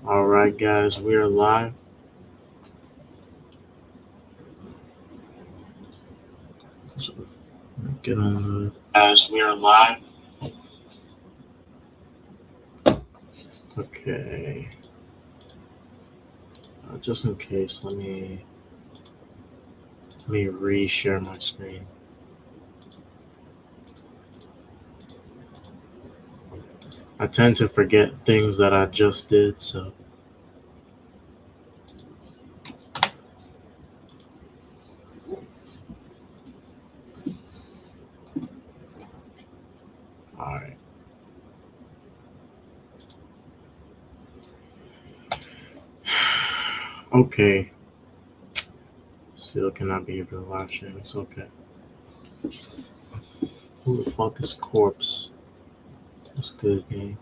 All right, guys, we are live. So, get on the. Guys, we are live. Okay. Just in case, let me re-share my screen. I tend to forget things that I just did, so. All right. Okay. Still cannot be able to live stream. It's okay. Who the fuck is Corpse? That's good, game.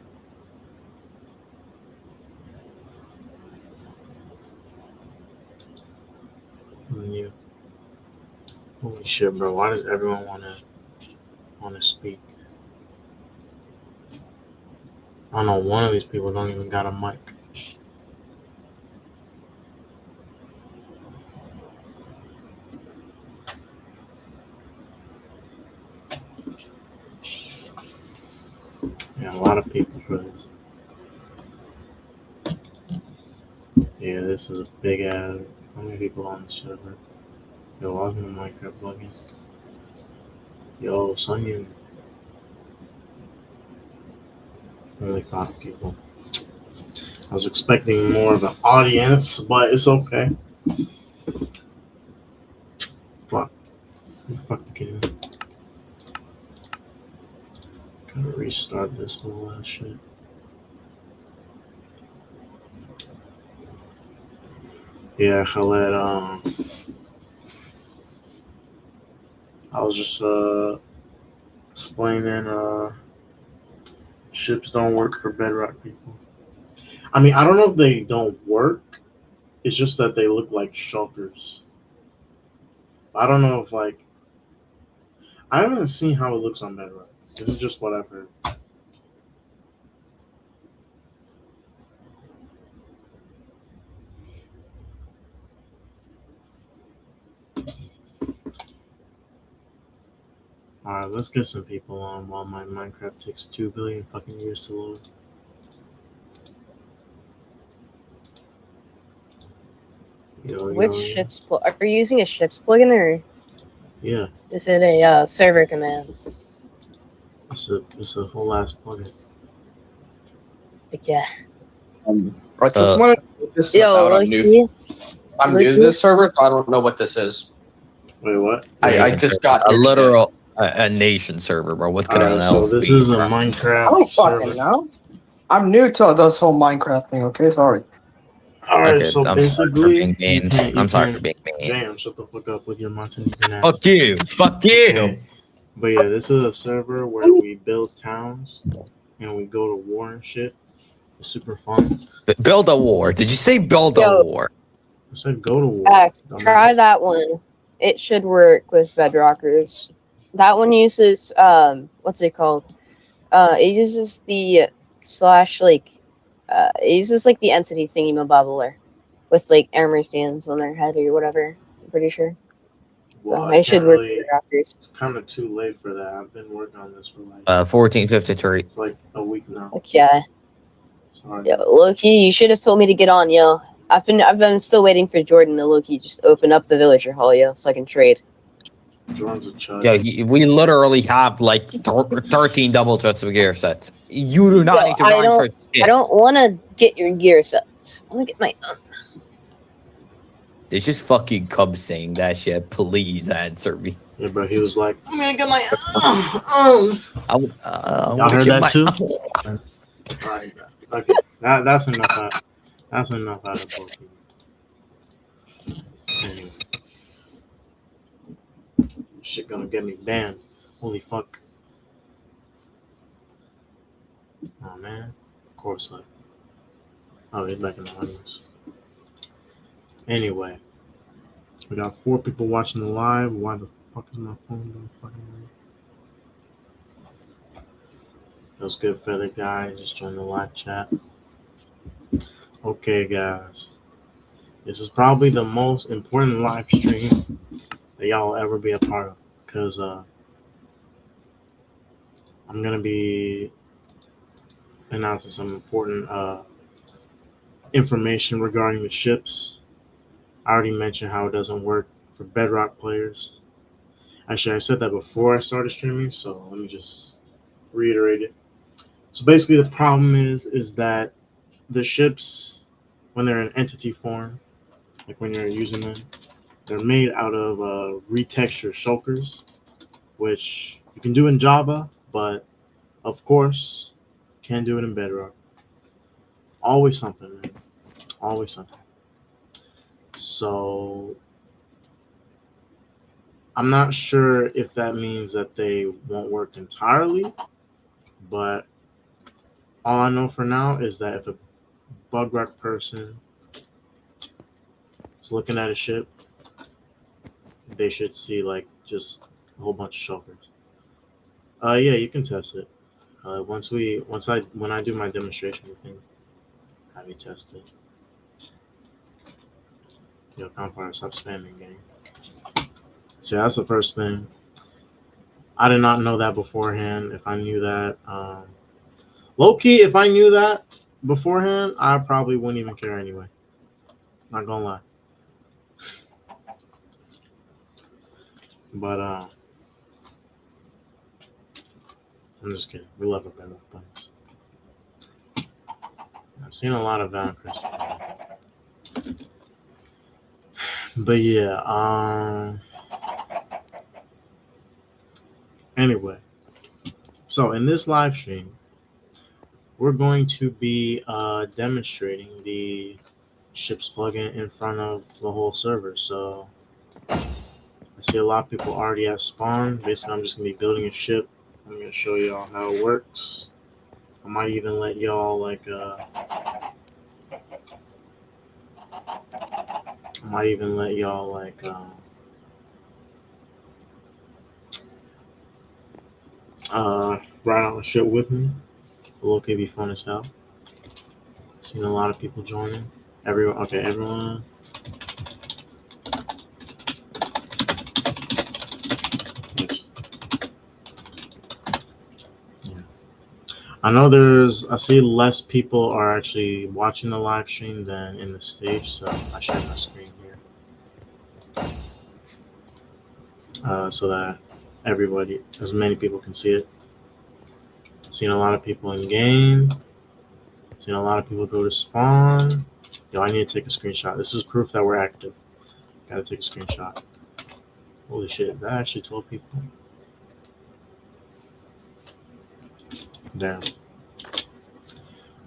You. Holy shit, bro! Why does everyone wanna speak? I know one of these people don't even got a mic. Yeah, a lot of people for this. Yeah, this is a big ass. How many people on the server? Yo, welcome to Minecraft Bugging. Yo, Sunny. Only 5 people. I was expecting more of an audience, but it's okay. Fuck. Fuck the game. Gotta restart this whole ass shit. Yeah, I was just explaining ships don't work for bedrock people. I mean, I don't know if they don't work. It's just that they look like shulkers. I don't know if I haven't seen how it looks on bedrock. This is just what I've heard. Alright, let's get some people on while my Minecraft takes 2 billion fucking years to load. Which ships? Are you using a ships plugin or? Yeah. Is it a server command? It's a whole ass plugin. Yeah. I just wanted to this Yo, I'm new to this server, so I don't know what this is. Wait, what? I just got a here literal a nation server, bro. What could an else so this be, is a bro? Minecraft I don't server. fucking know. I'm new to this whole Minecraft thing. Okay, sorry. Alright, Okay, so I'm sorry for basically, being mean. I'm sorry for being mean. Damn, shut the fuck up with your Montenegrin ass. Fuck you. Fuck you. Okay. But yeah, this is a server where we build towns and we go to war and shit. It's super fun. Build a war. Did you say build a war? I said go to war. Try that one. It should work with Bedrockers. That one uses what's it called? It uses the it uses like the entity thingy mabobbler with like armor stands on their head or whatever. I'm pretty sure. Well, So it should work with Bedrockers. It's kind of too late for that. I've been working on this for 1453. Like a week now. Okay. Sorry. Yo, Loki, you should have told me to get on, yo. I've been still waiting for Jordan to Loki just open up the villager hall, yo, so I can trade. Jordan's a chud. Yeah, we literally have like 13 double chests of gear sets. You do not need to grind for shit. I don't want to get your gear sets. I want to get my own. It's just fucking Cub saying that shit. Please answer me. Yeah, bro, he was like, I'm gonna get my own. Y'all heard that too? Alright, okay. That's enough. That's enough out of both people. Anyway. Shit gonna get me banned. Holy fuck. Oh man. Of course not. Oh, he's back in the audience. Anyway. We got 4 people watching the live. Why the fuck is my phone doing fucking weird? That was good, Feather Guy. Just joined the live chat. Okay, guys. This is probably the most important live stream that y'all will ever be a part of. Because I'm going to be announcing some important information regarding the ships. I already mentioned how it doesn't work for Bedrock players. Actually, I said that before I started streaming, so let me just reiterate it. So basically, the problem is that the ships, when they're in entity form, like when you're using them, they're made out of retextured shulkers, which you can do in Java, but of course, can't do it in Bedrock. Always something, man. Always something. So I'm not sure if that means that they won't work entirely, but all I know for now is that if a bug wreck person is looking at a ship, they should see like just a whole bunch of shulkers. Yeah, you can test it. When I do my demonstration, we can have you test it. Yo, Campfire, stop spamming game. So that's the first thing. I did not know that beforehand. If I knew that, low key, if I knew that beforehand, I probably wouldn't even care anyway. Not gonna lie. But I'm just kidding. We love our better players. I've seen a lot of Valorant Chris. But yeah, anyway. So in this live stream, we're going to be demonstrating the ships plugin in front of the whole server. So I see a lot of people already at spawn. Basically, I'm just gonna be building a ship. I'm gonna show y'all how it works. I might even let y'all like ride on the ship with me. It'll okay be fun as hell. Seen a lot of people joining. Everyone. Yes. Yeah. I see less people are actually watching the live stream than in the stage, so I share my screen here. So that as many people can see it. Seen a lot of people in game. Seen a lot of people go to spawn. Yo, I need to take a screenshot. This is proof that we're active. Gotta take a screenshot. Holy shit, that actually 12 people. Damn.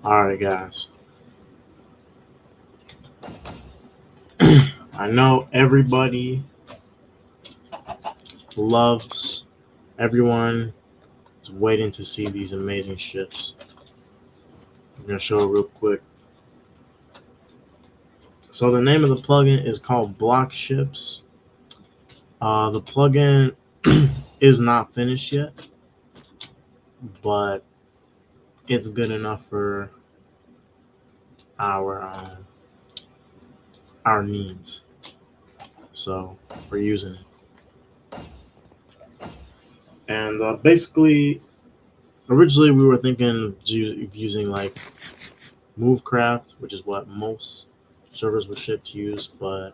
Alright, guys. I know everyone is waiting to see these amazing ships. I'm gonna show it real quick. So the name of the plugin is called Block Ships. The plugin is not finished yet, but it's good enough for our needs. So we're using it. And basically, originally we were thinking of using like Movecraft, which is what most servers with ships use, but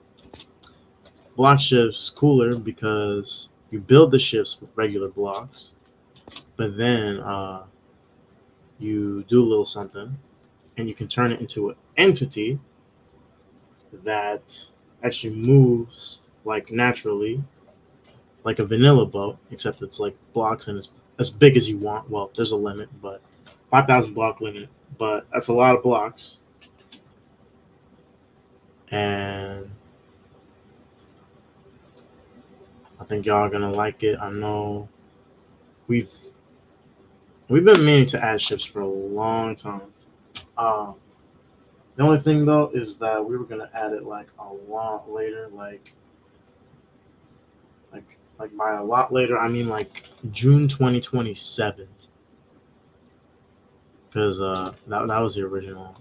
block ships is cooler because you build the ships with regular blocks, but then you do a little something and you can turn it into an entity that actually moves like naturally, like a vanilla boat, except it's like blocks and it's as big as you want. Well, there's a limit, but 5,000 block limit, but that's a lot of blocks. And I think y'all are gonna like it. I know we've been meaning to add ships for a long time. The only thing though is that we were gonna add it like a lot later, like by a lot later, I mean like June 2027, because that was the original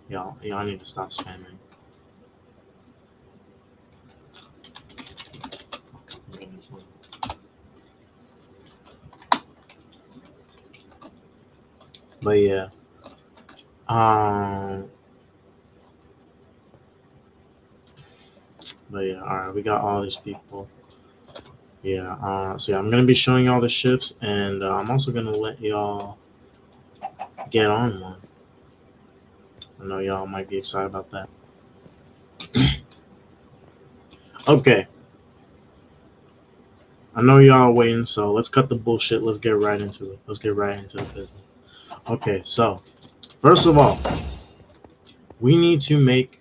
Y'all need to stop spamming. But yeah. But yeah, alright, we got all these people. Yeah, so yeah, I'm gonna be showing y'all the ships, and I'm also gonna let y'all get on one. I know y'all might be excited about that. Okay. I know y'all waiting, so let's cut the bullshit. Let's get right into it. Let's get right into the business. Okay, so first of all, we need to make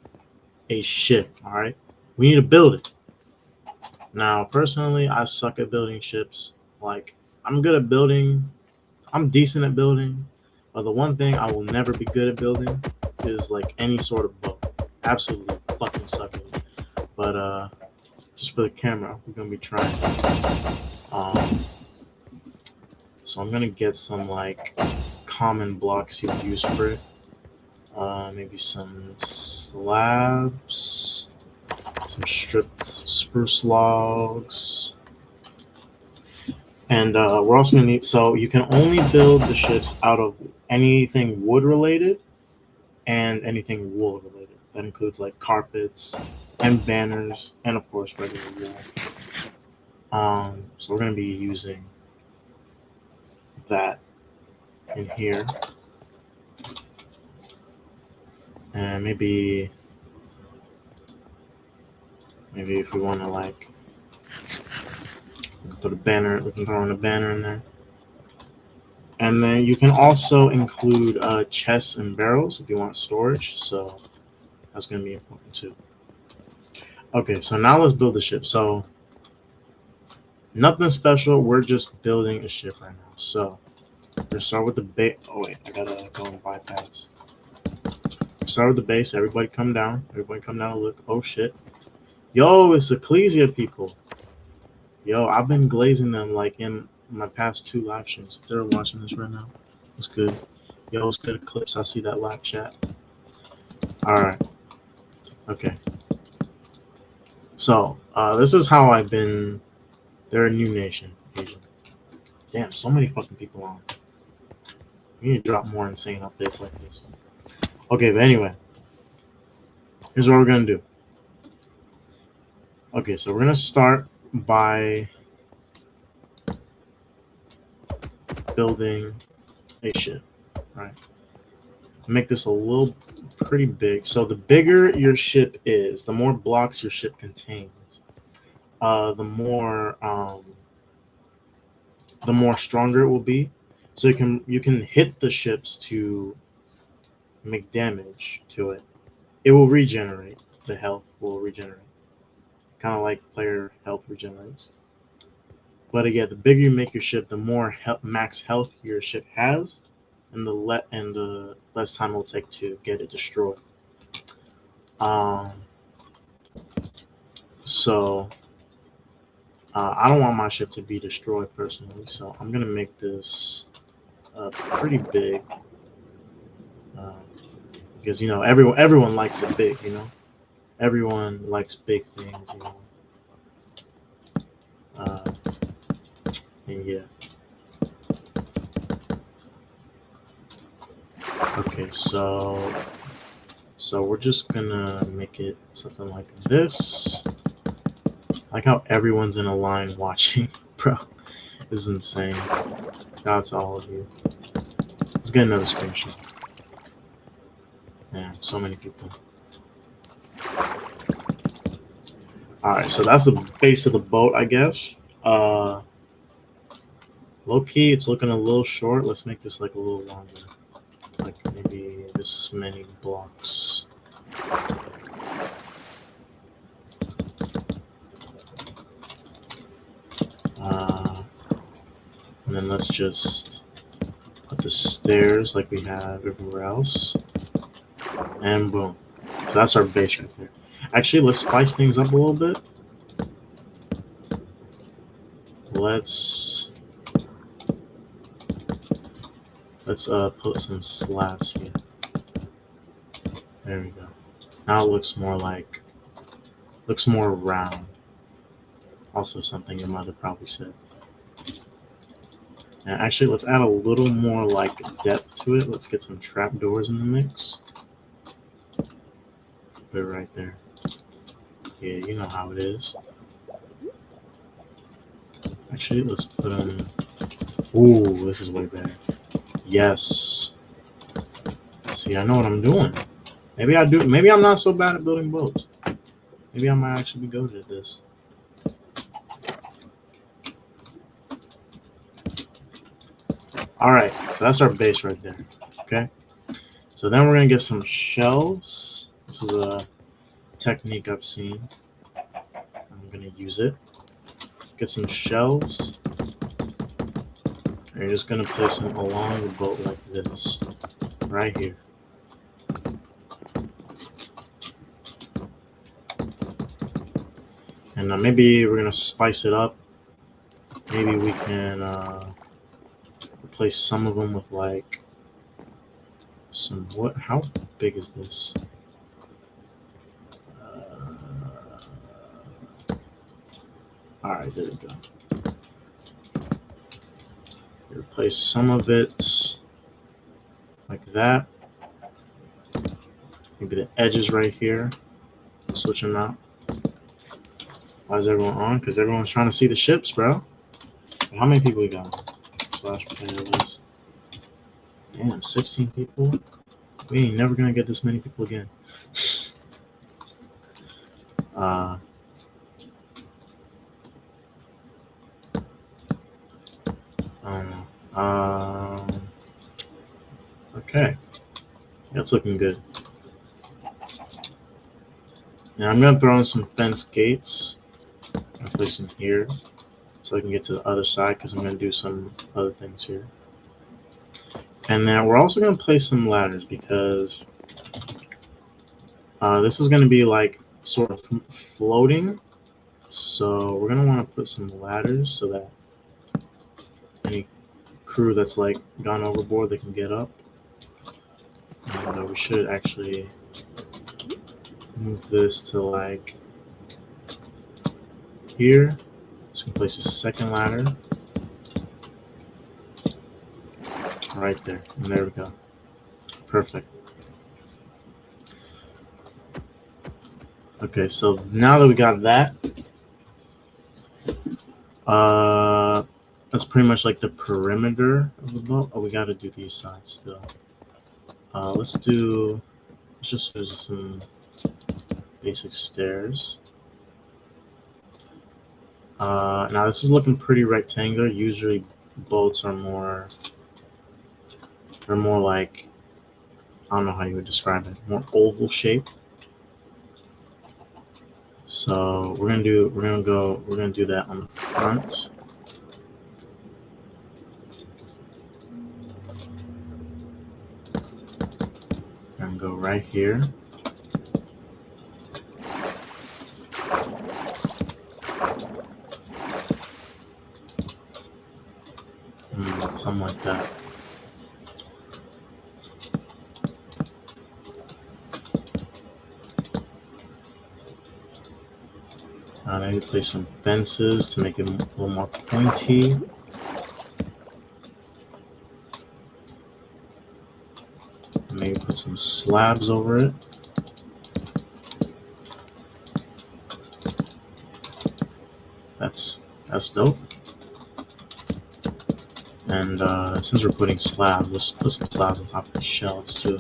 a ship, alright? We need to build it. Now, personally, I suck at building ships. Like, I'm good at building, I'm decent at building, but the one thing I will never be good at building is like any sort of boat. Absolutely fucking suck at it. But just for the camera, we're gonna be trying. So I'm gonna get some like common blocks you'd use for it. Maybe some slabs, some stripped spruce logs, and we're also gonna need. So you can only build the ships out of anything wood related and anything wool related. That includes like carpets and banners, and of course regular wool. So we're gonna be using that in here, and maybe if we want to like put a banner, we can throw in a banner in there. And then you can also include chests and barrels if you want storage. So that's going to be important too. Okay, so now let's build the ship. So nothing special. We're just building a ship right now. So we're start with the base. Oh wait, I gotta go and bypass. Start with the base. Everybody come down. Everybody come down and look. Oh shit. Yo, it's Ecclesia people. Yo, I've been glazing them like in my past 2 live streams. If they're watching this right now, what's good? Yo, what's good, Eclipse? I see that live chat. Alright. Okay. So, this is how I've been. They're a new nation, Asian. Damn, so many fucking people on. We need to drop more insane updates like this. Okay, but anyway. Here's what we're gonna do. Okay, so we're gonna start by building a ship, right? Make this a little pretty big. So the bigger your ship is, the more blocks your ship contains, the more stronger it will be. So you can hit the ships to make damage to it. It will regenerate. The health will regenerate, kind of like player health regenerates. But again, the bigger you make your ship, the more max health your ship has, and the less time it will take to get it destroyed. So I don't want my ship to be destroyed personally, so I'm gonna make this pretty big, because you know everyone likes it big. You know, everyone likes big things. You know, and yeah. Okay, so we're just gonna make it something like this. Like how everyone's in a line watching, bro. This is insane. Shout out to all of you. Let's get another screenshot. Yeah, so many people. Alright, so that's the base of the boat, I guess. Low key, it's looking a little short. Let's make this like a little longer. Like maybe this many blocks. And then let's just put the stairs like we have everywhere else. And boom. So that's our base right there. Actually, let's spice things up a little bit. Let's put some slabs here. There we go. Now it looks more round. Also something your mother probably said. And actually, let's add a little more like depth to it. Let's get some trapdoors in the mix. Put it right there. Yeah, you know how it is. Actually, let's put them. Ooh, this is way better. Yes. See, I know what I'm doing. Maybe I do. Maybe I'm not so bad at building boats. Maybe I might actually be good at this. All right, so that's our base right there. Okay. So then we're gonna get some shelves. This is a technique I've seen. I'm gonna use it. Get some shelves. And you're just gonna place them along the boat like this, right here. And maybe we're gonna spice it up. Maybe we can replace some of them with like some what? How big is this? All right, there we go. Replace some of it like that. Maybe the edges right here. Switch them out. Why is everyone on? Because everyone's trying to see the ships, bro. How many people we got? Slash player list. Damn, 16 people. We ain't never gonna get this many people again. Okay, that's looking good. Now I'm gonna throw in some fence gates. I'll place them here so I can get to the other side because I'm gonna do some other things here. And then we're also gonna place some ladders because this is gonna be like sort of floating. So we're gonna want to put some ladders so that any crew that's like gone overboard, they can get up. And we should actually move this to like here. So we can place a second ladder right there. And there we go. Perfect. Okay, so now that we got that, that's pretty much like the perimeter of the boat. Oh, we got to do these sides still. Let's just use some basic stairs. Now this is looking pretty rectangular. Usually boats are more, they're more like, I don't know how you would describe it, more oval shape. So we're gonna do that on the front. And go right here. Something like that. Maybe place some fences to make it a little more pointy. Maybe put some slabs over it. That's dope. And since we're putting slabs, let's put some slabs on top of the shelves too.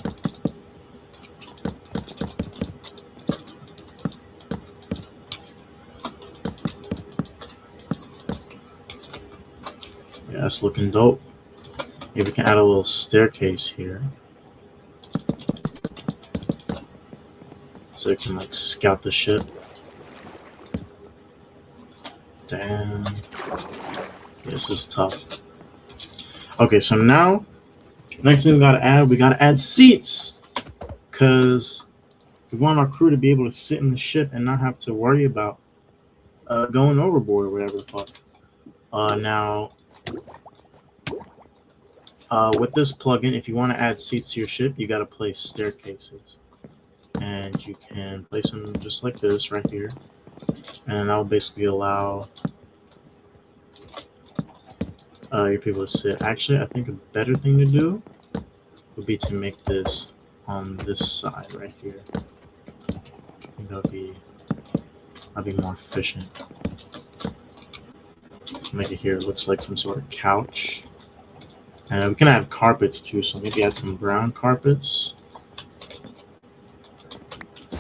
Yeah, that's looking dope. Maybe we can add a little staircase here, so you can like scout the ship. Damn. Yeah, this is tough. Okay, so now next thing we gotta add seats, because we want our crew to be able to sit in the ship and not have to worry about going overboard or whatever the fuck. Now, with this plugin, if you want to add seats to your ship, you gotta place staircases. and you can place them just like this right here, and that will basically allow your people to sit. Actually, I think a better thing to do would be to make this on this side right here. I think that'd be more efficient. Make it here. It looks like some sort of couch. And we can add carpets too, so maybe add some brown carpets.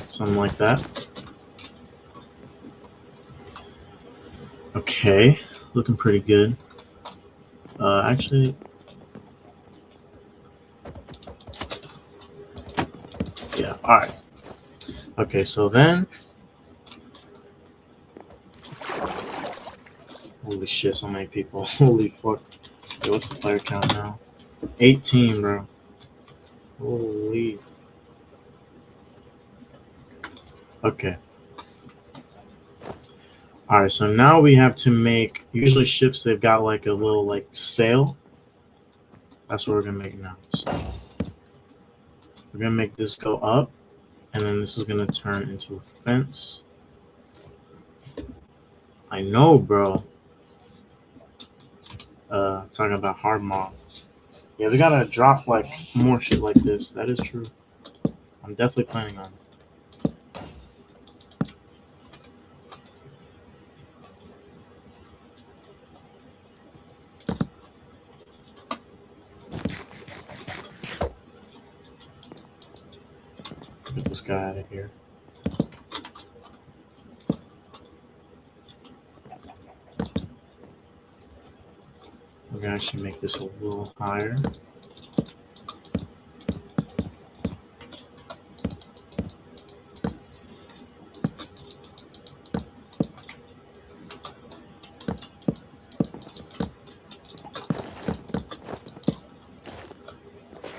Something like that. Okay, looking pretty good. Actually, yeah, alright. Okay, so then, holy shit, so many people. Holy fuck. Wait, what's the player count now? 18, bro. Holy. Okay. Alright, so now we have to make, usually ships, they've got like a little like sail. That's what we're gonna make now. So we're gonna make this go up, and then this is gonna turn into a fence. I know, bro. Talking about hard mod. Yeah, we gotta drop like more shit like this. That is true. I'm definitely planning on it. Get this guy out of here. We're gonna actually make this a little higher.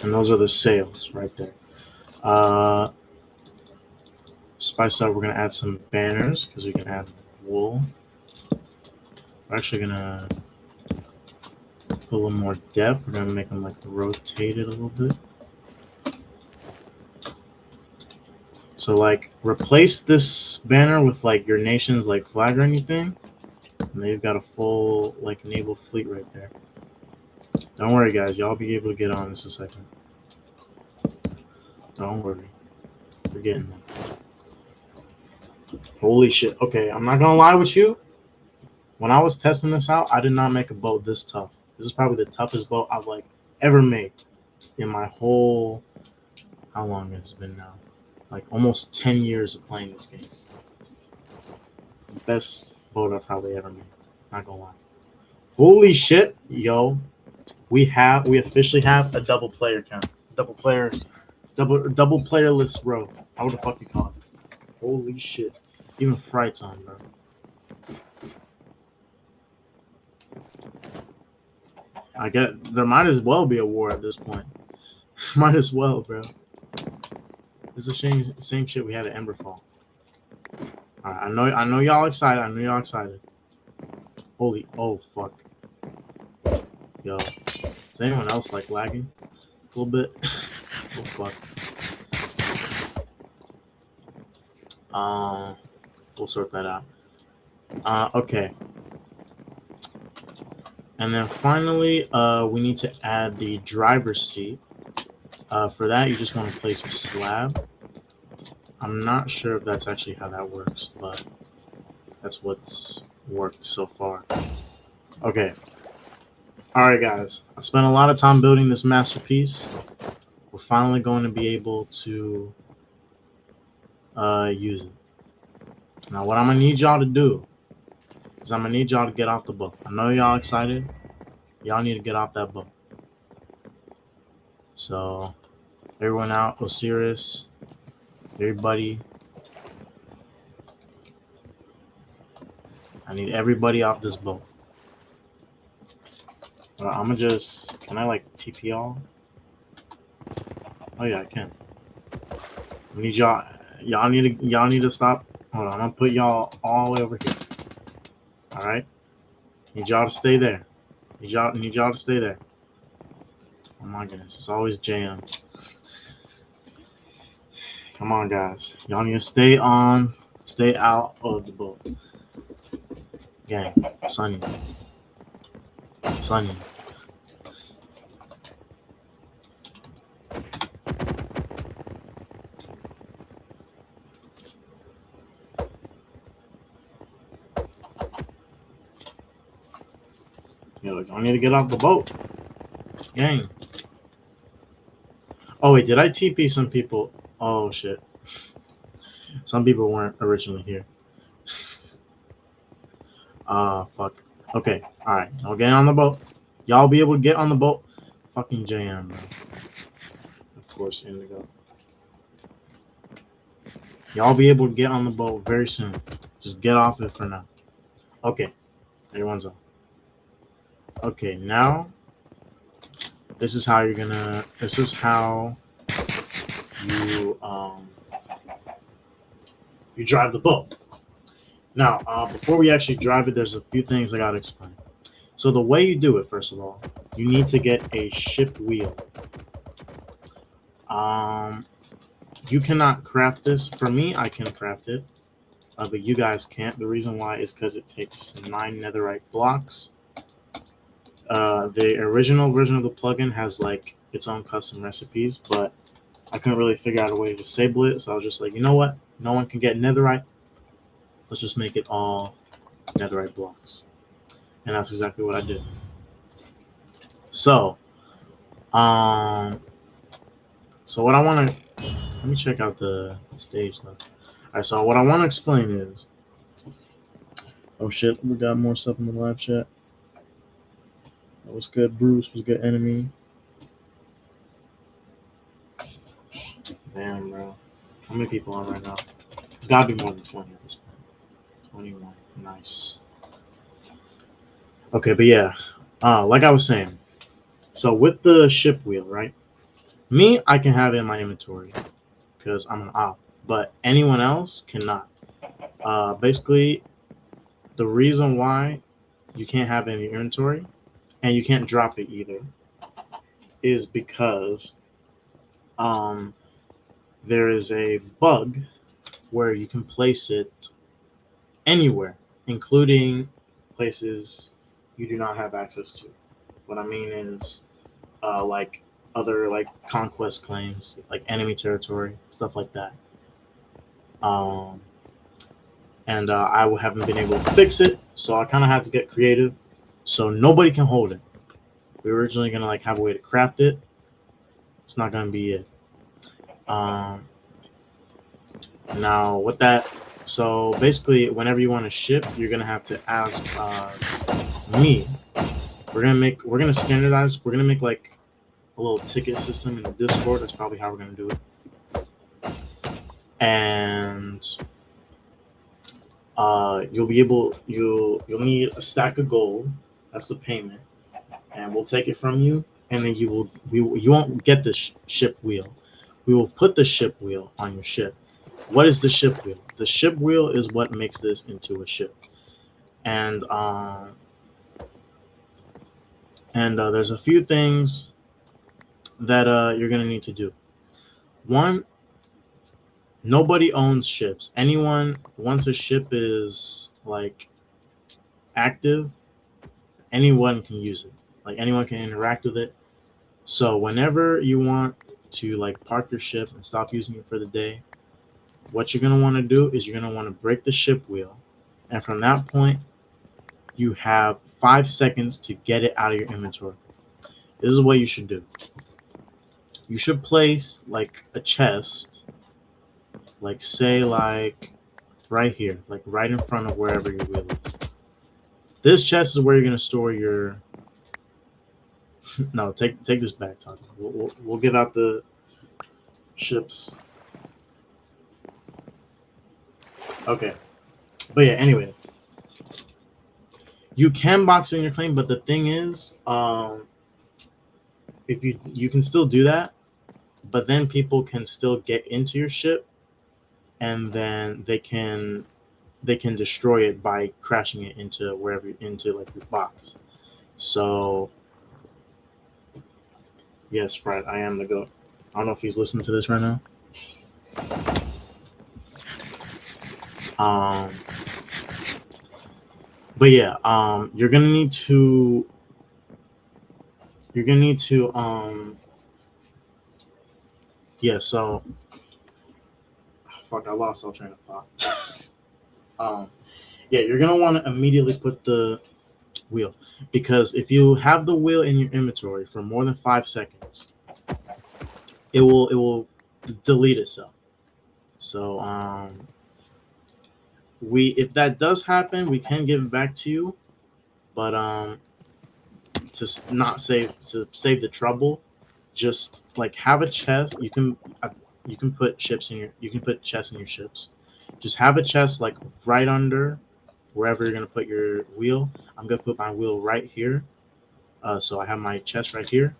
And those are the sails right there. Spice up, we're gonna add some banners because we can add wool. We're actually gonna put a little more depth. We're gonna make them like rotated a little bit. So like replace this banner with like your nation's like flag or anything, and they've got a full like naval fleet right there. Don't worry, guys. Y'all be able to get on this in a second. Don't worry. We're getting there. Holy shit. Okay, I'm not gonna lie with you. When I was testing this out, I did not make a boat this tough. This is probably the toughest boat I've like ever made in my whole, how long has it been now? Like almost 10 years of playing this game. Best boat I've probably ever made. Not gonna lie. Holy shit, yo. We officially have a double player count. Double playerless row. How would the fuck you call it? Holy shit. Even Fright's on, bro. I get there might as well be a war at this point. Might as well, bro. It's the same shit we had at Emberfall. Alright, I know y'all excited. Holy, oh fuck. Yo. Is anyone else like lagging? A little bit? Oh fuck. We'll sort that out. Okay. And then finally, we need to add the driver's seat. For that, you just want to place a slab. I'm not sure if that's actually how that works, but that's what's worked so far. Okay. All right, guys. I've spent a lot of time building this masterpiece. We're finally going to be able to use it. Now, what I'm going to need y'all to do is I'm going to need y'all to get off the boat. I know y'all excited. Y'all need to get off that boat. So, everyone out, Osiris, everybody. I need everybody off this boat. I'm gonna just, can I like TP y'all? Oh yeah, I can. I need y'all need to stop. Hold on, I'm gonna put y'all all the way over here. All right, need y'all to stay there. Need y'all to stay there. Oh my goodness, it's always jammed. Come on, guys. Y'all need to stay out of the boat. Gang, Sunny. Yo, y'all need to get off the boat. Gang. Oh wait, did I TP some people? Oh shit. Some people weren't originally here. Fuck. Okay, alright. I'll get on the boat. Y'all be able to get on the boat. Fucking JM, bro. Of course, Indigo. Y'all be able to get on the boat very soon. Just get off it for now. Okay. Everyone's on. Okay, now this is how you you drive the boat. Now, before we actually drive it, there's a few things I gotta explain. So the way you do it, first of all, you need to get a ship wheel. You cannot craft this. For me, I can craft it, but you guys can't. The reason why is because it takes 9 netherite blocks. The original version of the plugin has like its own custom recipes, but I couldn't really figure out a way to disable it, so I was just like, you know what? No one can get netherite. Let's just make it all netherite blocks. And that's exactly what I did. So, so what I want to, let me check out the stage though. All right, so what I want to explain is, oh shit, we got more stuff in the live chat. What's good, Bruce? What's good, Enemy? Damn, bro. How many people on right now? There's got to be more than 20 at this point. 21. Nice. Okay, but yeah. Like I was saying. So with the ship wheel, right? Me, I can have it in my inventory because I'm an op. But anyone else cannot. Basically, the reason why you can't have it in your inventory and you can't drop it either is because there is a bug where you can place it anywhere, including places you do not have access to. What I mean is like other like conquest claims, like enemy territory, stuff like that. And I haven't been able to fix it, so I kind of had to get creative. So nobody can hold it. We were originally gonna like have a way to craft it. It's not gonna be it. Now with that, so basically, whenever you want to ship, you're gonna have to ask me. We're gonna standardize. We're gonna make like a little ticket system in the Discord. That's probably how we're gonna do it. And you'll need a stack of gold. That's the payment, and we'll take it from you. And then you won't get the ship wheel. We will put the ship wheel on your ship. What is the ship wheel? The ship wheel is what makes this into a ship. And there's a few things that you're gonna need to do. One, nobody owns ships. Anyone, once a ship is like active, anyone can use it. Like anyone can interact with it. So whenever you want to like park your ship and stop using it for the day, what you're gonna want to do is you're gonna want to break the ship wheel, and from that point, you have 5 seconds to get it out of your inventory. This is what you should do. You should place like a chest, like say like right here, like right in front of wherever your wheel is. This chest is where you're gonna store your. No, take this back, Todd. We'll give out the ships. Okay, but yeah. Anyway, you can box in your claim, but the thing is, if you can still do that, but then people can still get into your ship, and then they can destroy it by crashing it into wherever into like your box. So yes, Fred, I am the GOAT. I don't know if he's listening to this right now. Um, but yeah, you're gonna need to yeah. So fuck, I lost all train of thought. Yeah, you're gonna want to immediately put the wheel, because if you have the wheel in your inventory for more than 5 seconds, it will delete itself. So we if that does happen, we can give it back to you, but not save the trouble, just like have a chest. You can put chests in your ships. Just have a chest like right under wherever you're gonna put your wheel. I'm gonna put my wheel right here. So I have my chest right here.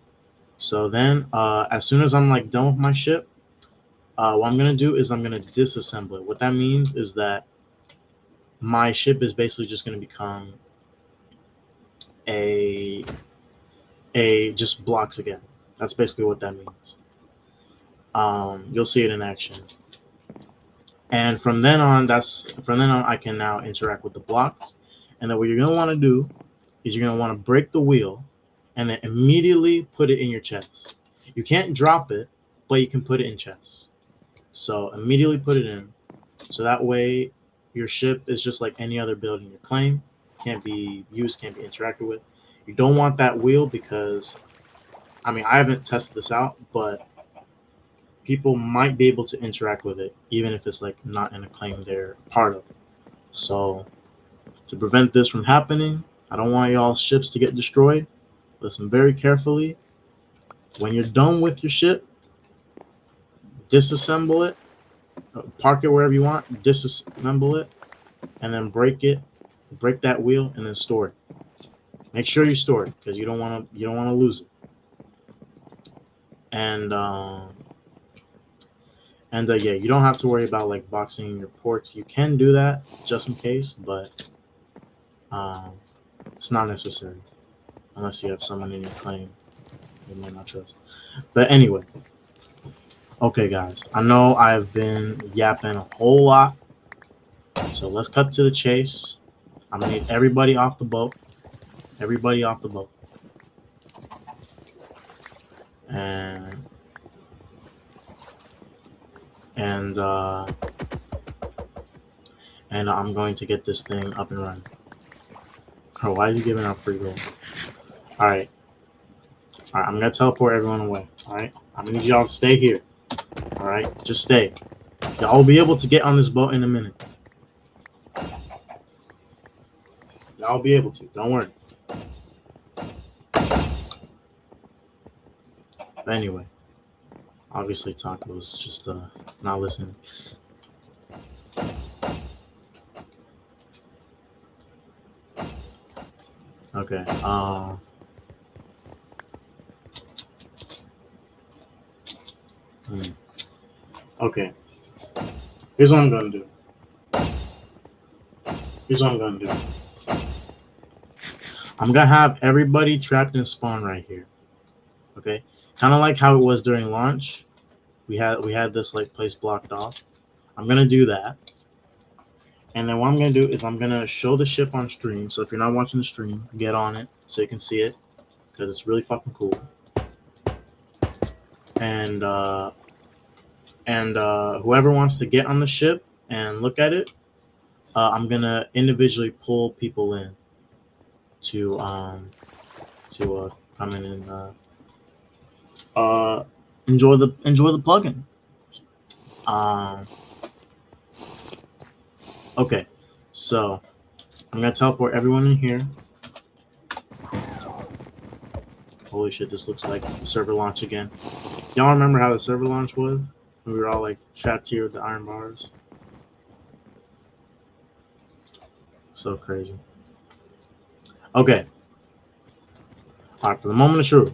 So then, as soon as I'm like done with my ship, what I'm gonna do is I'm gonna disassemble it. What that means is that my ship is basically just gonna become a just blocks again. That's basically what that means. You'll see it in action. And from then on, I can now interact with the blocks. And then what you're gonna want to do is you're gonna want to break the wheel, and then immediately put it in your chest. You can't drop it, but you can put it in chest. So immediately put it in. So that way, your ship is just like any other building you claim. Can't be used, can't be interacted with. You don't want that wheel because, I mean, I haven't tested this out, but people might be able to interact with it, even if it's like not in a claim they're part of. So to prevent this from happening, I don't want y'all ships to get destroyed. Listen very carefully. When you're done with your ship, disassemble it, park it wherever you want, disassemble it, and then break that wheel, and then store it. Make sure you store it because you don't want to lose it. And yeah, you don't have to worry about like boxing your ports. You can do that just in case, but it's not necessary unless you have someone in your claim you may not trust. But anyway, okay, guys, I know I've been yapping a whole lot, so let's cut to the chase. I'm gonna need everybody off the boat. Everybody off the boat. And I'm going to get this thing up and running. Oh, why is he giving out free gold? All right, I'm gonna teleport everyone away. All right, I'm gonna need y'all to stay here. All right, just stay. Y'all will be able to get on this boat in a minute. Y'all will be able to. Don't worry. But anyway, obviously Taco's just not listening. Okay. Okay. Here's what I'm gonna do. I'm gonna have everybody trapped in spawn right here. Okay. Kind of like how it was during launch. We had this like place blocked off. I'm gonna do that. And then what I'm gonna do is I'm gonna show the ship on stream. So if you're not watching the stream, get on it so you can see it because it's really fucking cool. And whoever wants to get on the ship and look at it, I'm gonna individually pull people in to come in and enjoy the plugin. Okay, so I'm gonna teleport everyone in here. Holy shit, this looks like the server launch again. Y'all remember how the server launch was? We were all like trapped here with the iron bars. So crazy. Okay. All right, for the moment of truth.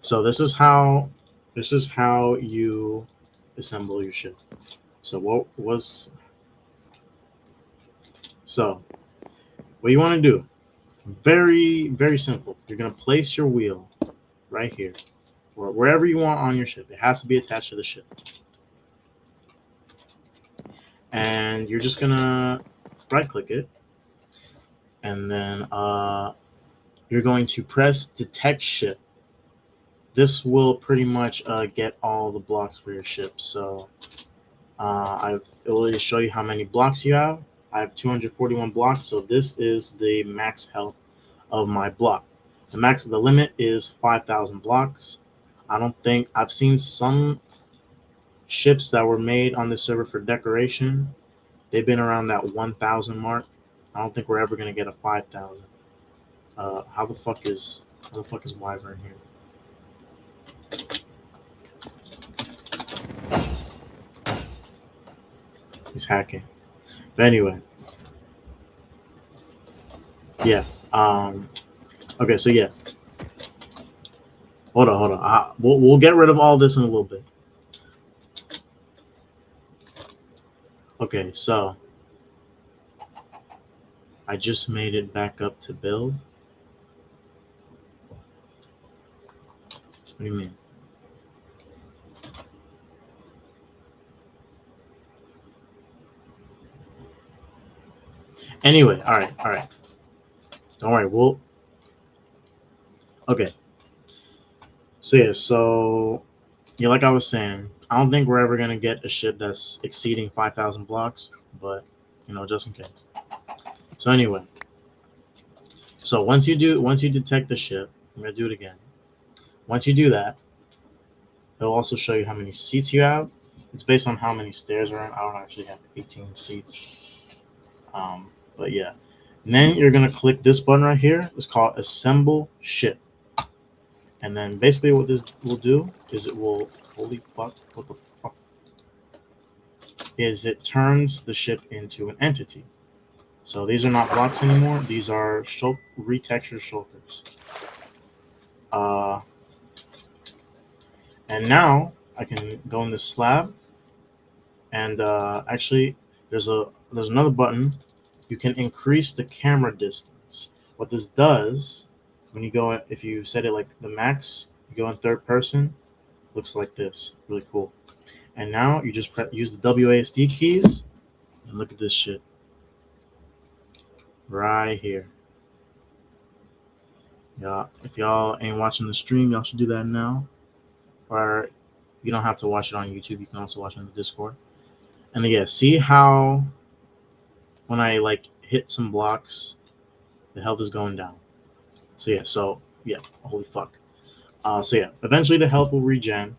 So this is how you assemble your ship. So what you want to do? Very, very simple. You're gonna place your wheel right here, or wherever you want on your ship. It has to be attached to the ship. and you're just gonna right-click it, and then you're going to press detect ship. This will pretty much get all the blocks for your ship. So it will show you how many blocks you have. I have 241 blocks, so this is the max health of my block. The limit is 5,000 blocks. I don't think I've seen some ships that were made on this server for decoration. They've been around that 1,000 mark. I don't think we're ever gonna get a 5,000. How the fuck is Wyvern here? He's hacking. But anyway, yeah. Okay, so yeah. Hold on. We'll get rid of all this in a little bit. Okay, so I just made it back up to build. What do you mean? Anyway, all right. Don't worry, okay. So like I was saying, I don't think we're ever gonna get a ship that's exceeding 5,000 blocks, but just in case. So anyway, so once you detect the ship, I'm gonna do it again. Once you do that, it'll also show you how many seats you have. It's based on how many stairs are in. I don't actually have 18 seats. But yeah. And then you're gonna click this button right here. It's called Assemble Ship. And then basically what this will do is it will, holy fuck, what the fuck? Is it turns the ship into an entity. So these are not blocks anymore. These are retextured shulkers. And now I can go in the slab, and actually there's another button. You can increase the camera distance. What this does, when you go, if you set it like the max, you go in third person, looks like this, really cool. And now you just use the WASD keys, and look at this shit right here. Yeah, if y'all ain't watching the stream, y'all should do that now. Or you don't have to watch it on YouTube. You can also watch it on the Discord. And then, yeah, see how when I like hit some blocks, the health is going down. So yeah, holy fuck. So yeah, eventually the health will regen.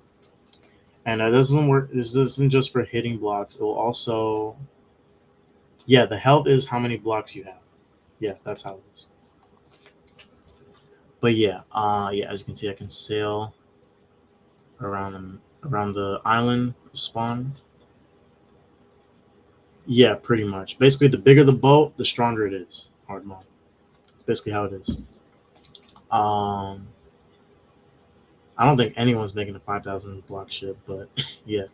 And it doesn't work. This isn't just for hitting blocks. It will also, yeah, the health is how many blocks you have. Yeah, that's how it is. But yeah, as you can see, I can sail around the island spawn. Yeah, pretty much. Basically, the bigger the boat, the stronger it is. Hard mode. That's basically how it is. I don't think anyone's making a 5,000 block ship, but yeah.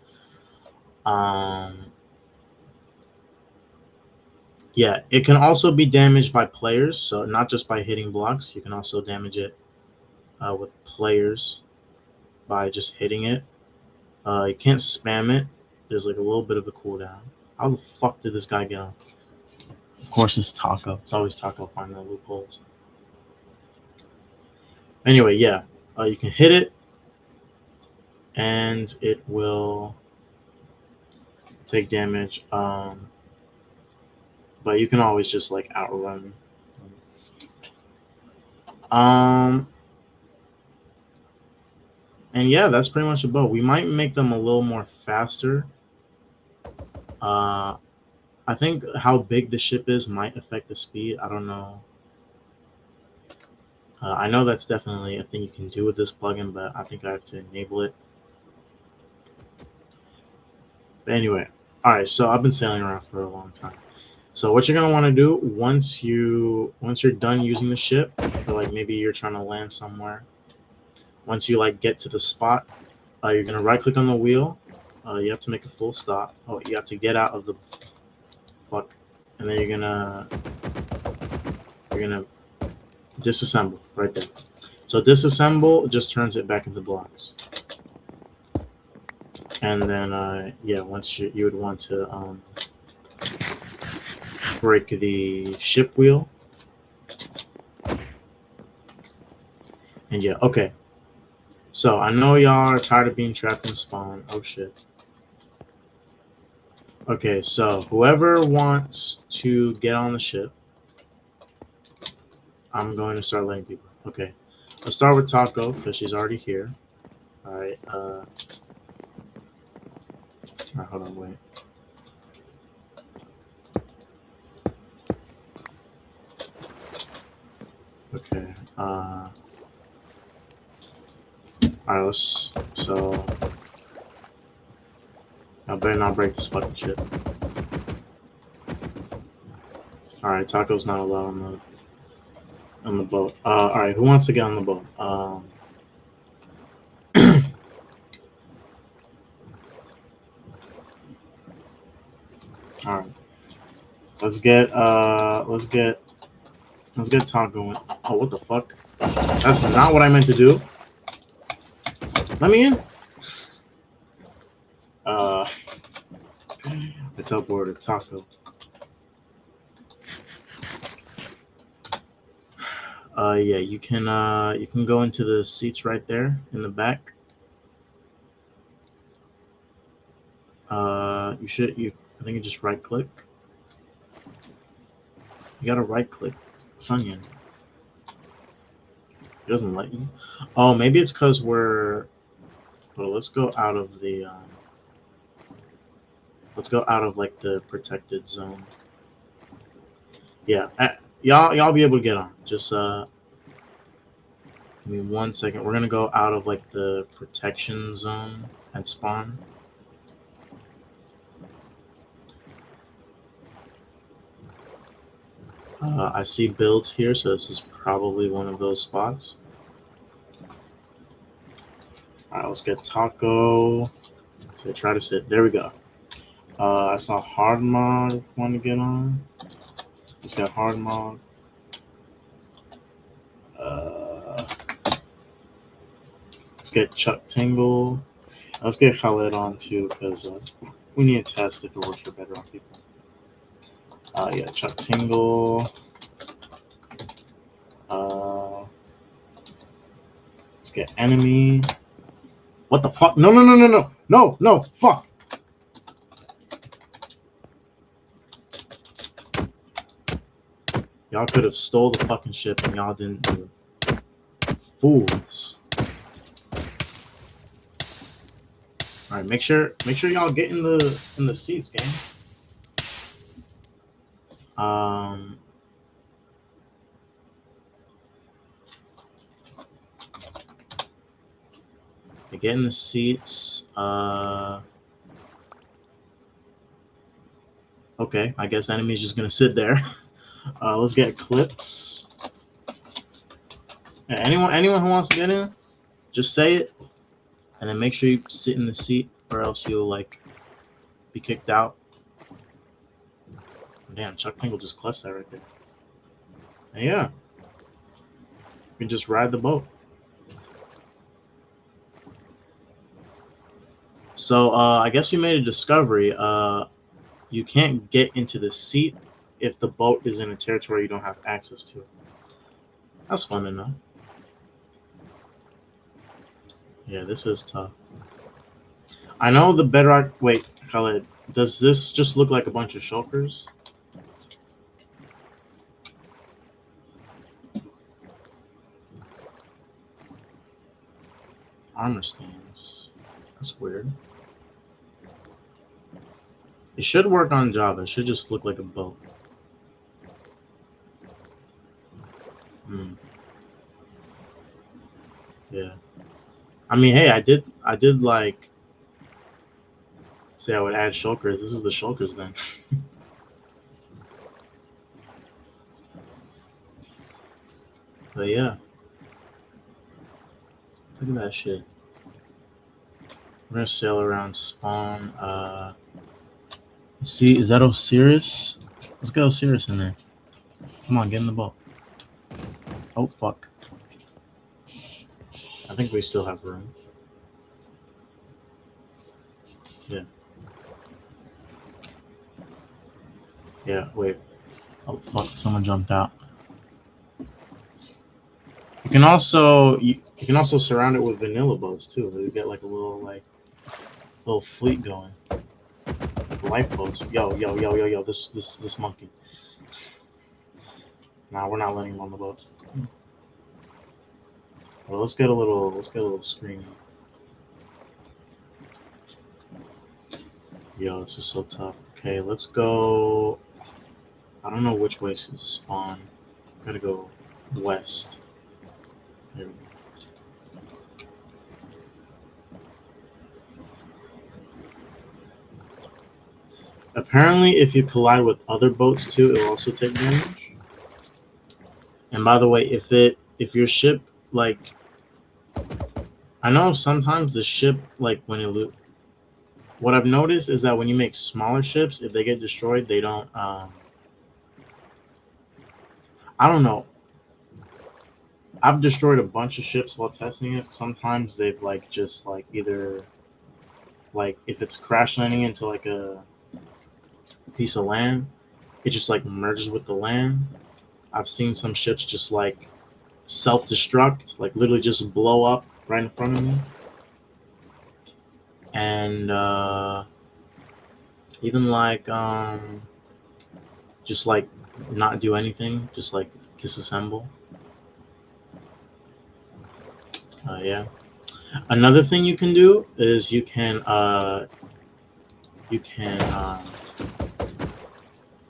Yeah, it can also be damaged by players, so not just by hitting blocks. You can also damage it with players by just hitting it. You can't spam it. There's like a little bit of a cooldown. How the fuck did this guy get on? Of course, it's Taco. It's always Taco finding the loopholes. Anyway, yeah, you can hit it, and it will take damage. But you can always just like outrun. And yeah, that's pretty much about. We might make them a little more faster. I think how big the ship is might affect the speed. I don't know. I know that's definitely a thing you can do with this plugin, but I think I have to enable it. But anyway, all right. So I've been sailing around for a long time. So what you're gonna want to do once you're done using the ship, or like maybe you're trying to land somewhere. Once you like get to the spot, you're gonna right click on the wheel. You have to make a full stop. Oh, you have to get out of the fuck, and then you're gonna disassemble right there. So disassemble just turns it back into blocks. And then yeah, once you would want to break the ship wheel. And yeah, okay. So I know y'all are tired of being trapped in spawn. Oh shit. Okay, so whoever wants to get on the ship, I'm going to start letting people. Okay, let's start with Taco because she's already here. All right. All right, hold on, wait. Okay. All right. Let's. So I better not break this fucking ship. All right, Taco's not allowed on the boat. All right, who wants to get on the boat? All right. Let's get Taco in. Oh, what the fuck? That's not what I meant to do. Let me in. I teleported Taco. Yeah, you can go into the seats right there in the back. I think you just right click. You gotta right click, Sunyan. It doesn't let you. Oh, maybe it's because we're. Well, let's go out of the. Let's go out of like the protected zone. Yeah, y'all be able to get on. Just give me 1 second. We're gonna go out of like the protection zone and spawn. I see builds here, so this is probably one of those spots. All right, let's get Taco. So try to sit. There we go. I saw Hard Mod want to get on. Let's get Hard Mod. Let's get Chuck Tingle. Let's get Khaled on too, because we need to test if it works for Bedrock people. Yeah, Chuck Tingle. Let's get Enemy. What the fuck? No, fuck. Y'all could have stole the fucking ship and y'all didn't do it. Fools. All right, make sure y'all get in the seats, gang. Get in the seats. Okay, I guess Enemy's just gonna sit there. Let's get clips. Yeah, anyone who wants to get in, just say it, and then make sure you sit in the seat, or else you'll like be kicked out. Damn, Chuck Tingle just clutched that right there. And yeah, you can just ride the boat. So I guess you made a discovery. You can't get into the seat if the boat is in a territory you don't have access to. That's fun to know. Yeah, this is tough. I know the Bedrock. Wait, Khaled, does this just look like a bunch of shulkers? Armor stands. That's weird. It should work on Java. It should just look like a boat. Yeah. I mean, hey, I did like say I would add shulkers. This is the shulkers then. But yeah. Look at that shit. We're gonna sail around spawn. See, is that Osiris? Let's get Osiris in there. Come on, get in the boat. Oh fuck. I think we still have room. Yeah. Yeah, wait. Oh fuck! Someone jumped out. You can also surround it with vanilla boats too. You get like a little fleet going. Lifeboats. Yo. This monkey. Nah, we're not letting him on the boat. Well, let's get a little screen. Yo, this is so tough. Okay, let's go. I don't know which way to spawn. Gotta go west. There we go. Apparently, if you collide with other boats too, it will also take damage. And by the way, if your ship like, I know sometimes the ship like when it what I've noticed is that when you make smaller ships, if they get destroyed, they don't. I don't know. I've destroyed a bunch of ships while testing it. Sometimes they've like just like either like if it's crash landing into like a piece of land, it just like merges with the land. I've seen some ships just like self-destruct, like literally just blow up right in front of me. And even like just like not do anything, just like disassemble. Yeah. Another thing you can do is you can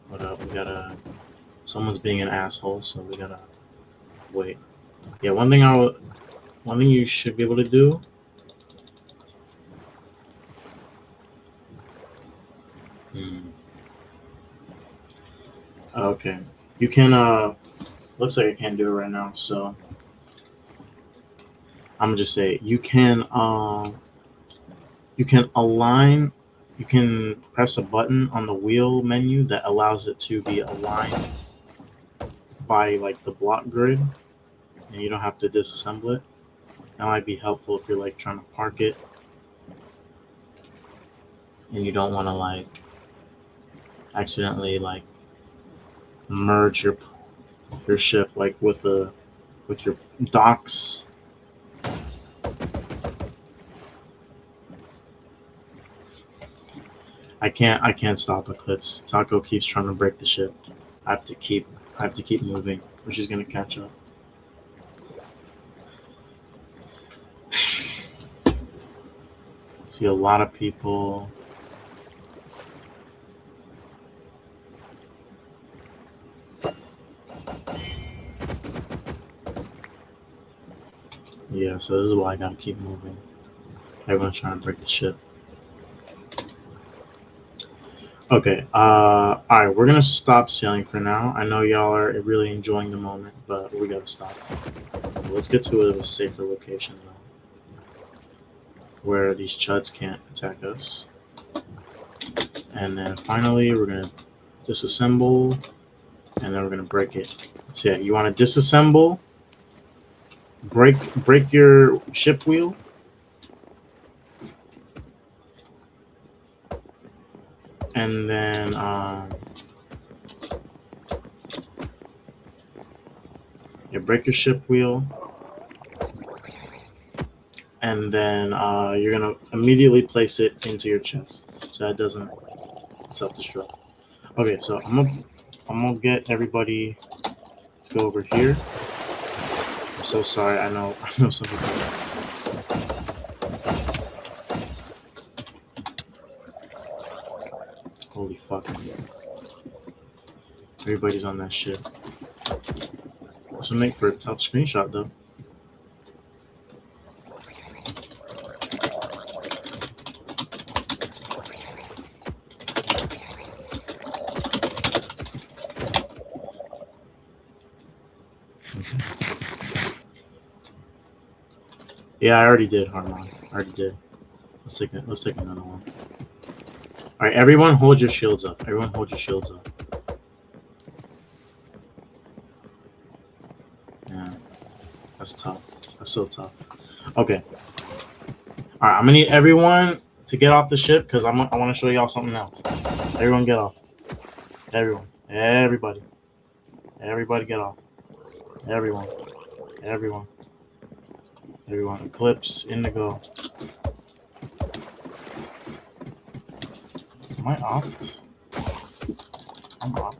what up? We gotta. Someone's being an asshole, so we gotta wait. Yeah, one thing you should be able to do. Okay, you can. Looks like I can't do it right now, so I'm gonna just say you can. You can align. You can press a button on the wheel menu that allows it to be aligned by like the block grid, and you don't have to disassemble it. That might be helpful if you're like trying to park it and you don't want to like accidentally like merge your ship like with your docks. I can't stop Eclipse. Taco keeps trying to break the ship. I have to keep moving, or she's gonna catch up. See a lot of people. Yeah, so this is why I gotta keep moving. Everyone's trying to break the ship. Okay, alright, we're gonna stop sailing for now. I know y'all are really enjoying the moment, but we gotta stop. Let's get to a safer location though, where these chuds can't attack us. And then finally, we're gonna disassemble, and then we're gonna break it. So yeah, you wanna disassemble, break your ship wheel, and then break your ship wheel, and then you're gonna immediately place it into your chest so that doesn't self-destruct. Okay, so I'm gonna get everybody to go over here. I'm so sorry. I know some people. Holy fuck. Everybody's on that shit. This will make for a tough screenshot though. Yeah, I already did, Harmon. I already did. Let's take another one. Alright, everyone hold your shields up. Everyone hold your shields up. Yeah. That's tough. That's so tough. Okay. Alright, I'm gonna need everyone to get off the ship because I want to show y'all something else. Everyone get off. Everyone. Everybody. Everybody get off. Everyone. Everyone. Everyone. Eclipse, Indigo. Am I off? I'm off.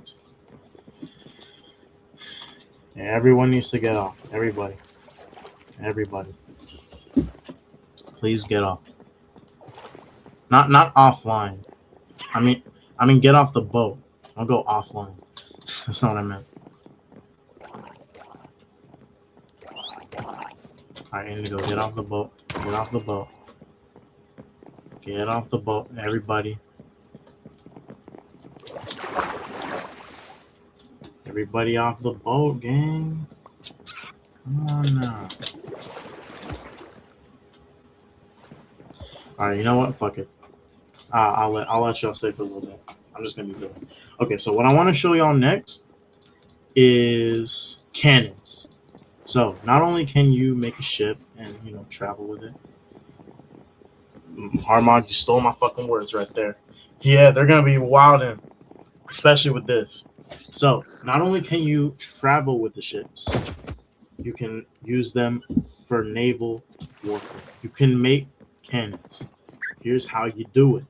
Yeah, everyone needs to get off. Everybody. Everybody. Please get off. Not offline. I mean get off the boat. Don't go offline. That's not what I meant. Alright, Indigo, get off the boat. Get off the boat. Get off the boat, everybody. Everybody off the boat, gang. Come on now. Alright, you know what? Fuck it. I'll let y'all stay for a little bit. I'm just gonna be good. Okay, so what I want to show y'all next is cannons. So not only can you make a ship and travel with it. Harmog, you stole my fucking words right there. Yeah, they're gonna be wildin', especially with this. So not only can you travel with the ships, you can use them for naval warfare. You can make cannons. Here's how you do it.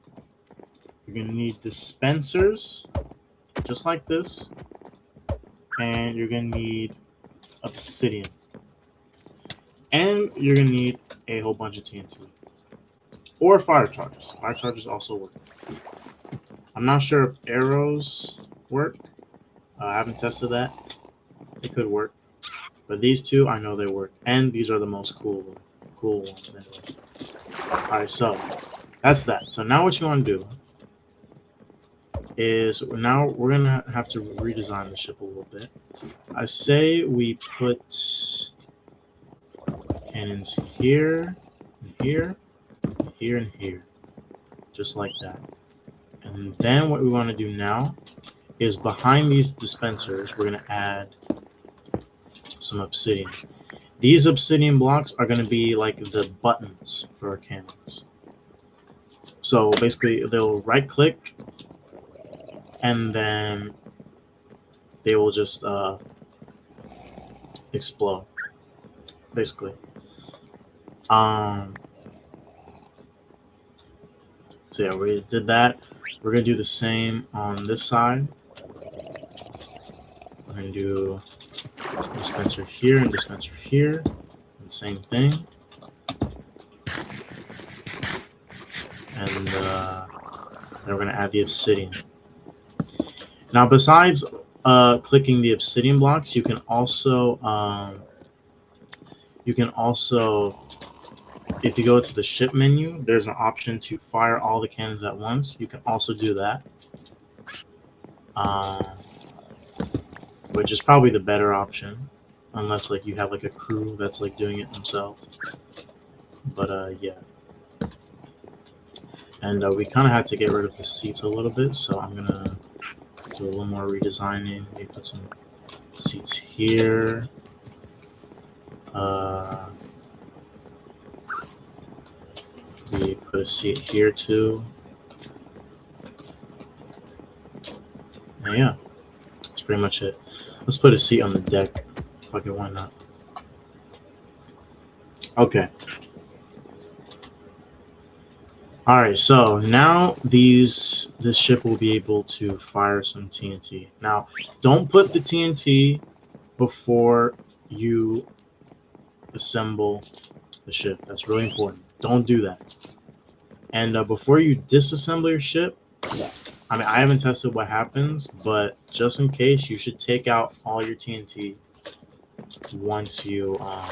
You're gonna need dispensers, just like this, and you're gonna need obsidian, and you're gonna need a whole bunch of TNT or fire chargers. Fire chargers also work. I'm not sure if arrows work. I haven't tested that. It could work, but these two I know they work, and these are the most cool ones anyway. All right, so that's that. So now what you want to do is now we're gonna have to redesign the ship a little bit. I say we put cannons here, and here, here, and here, just like that. And then what we want to do now is behind these dispensers, we're gonna add some obsidian. These obsidian blocks are gonna be like the buttons for our cannons. So basically, they'll right-click, and then they will just explode, basically. So yeah, we did that. We're gonna do the same on this side. We're gonna do dispenser here and dispenser here, and same thing. And then we're gonna add the obsidian. Now, besides clicking the obsidian blocks, you can also if you go to the ship menu, there's an option to fire all the cannons at once. You can also do that, which is probably the better option, unless like you have like a crew that's like doing it themselves. But yeah. And we kind of had to get rid of the seats a little bit, so I'm gonna do a little more redesigning. Maybe put some seats here. We put a seat here too. And yeah, that's pretty much it. Let's put a seat on the deck. Fuck it, why not? Okay. All right, so now this ship will be able to fire some TNT. Now, don't put the TNT before you assemble the ship. That's really important. Don't do that. And before you disassemble your ship, I mean, I haven't tested what happens, but just in case, you should take out all your TNT once you are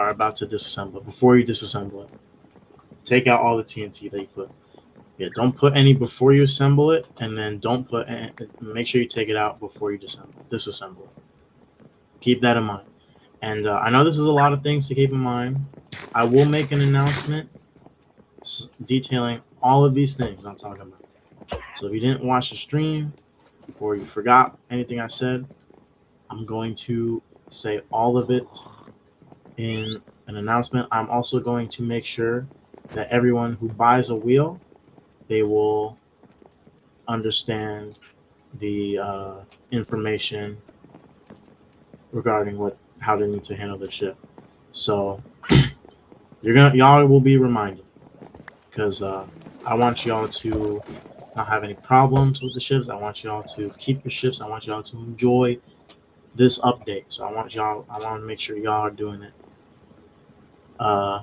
about to disassemble it. Before you disassemble it, take out all the TNT that you put. Yeah, don't put any before you assemble it, and then don't put any, make sure you take it out before you disassemble it. Keep that in mind. And I know this is a lot of things to keep in mind. I will make an announcement detailing all of these things I'm talking about. So if you didn't watch the stream or you forgot anything I said, I'm going to say all of it in an announcement. I'm also going to make sure that everyone who buys a wheel they will understand the information regarding how they need to handle the ship. So y'all will be reminded, because I want y'all to not have any problems with the ships. I want y'all to keep your ships. I want y'all to enjoy this update. So I want to make sure y'all are doing it the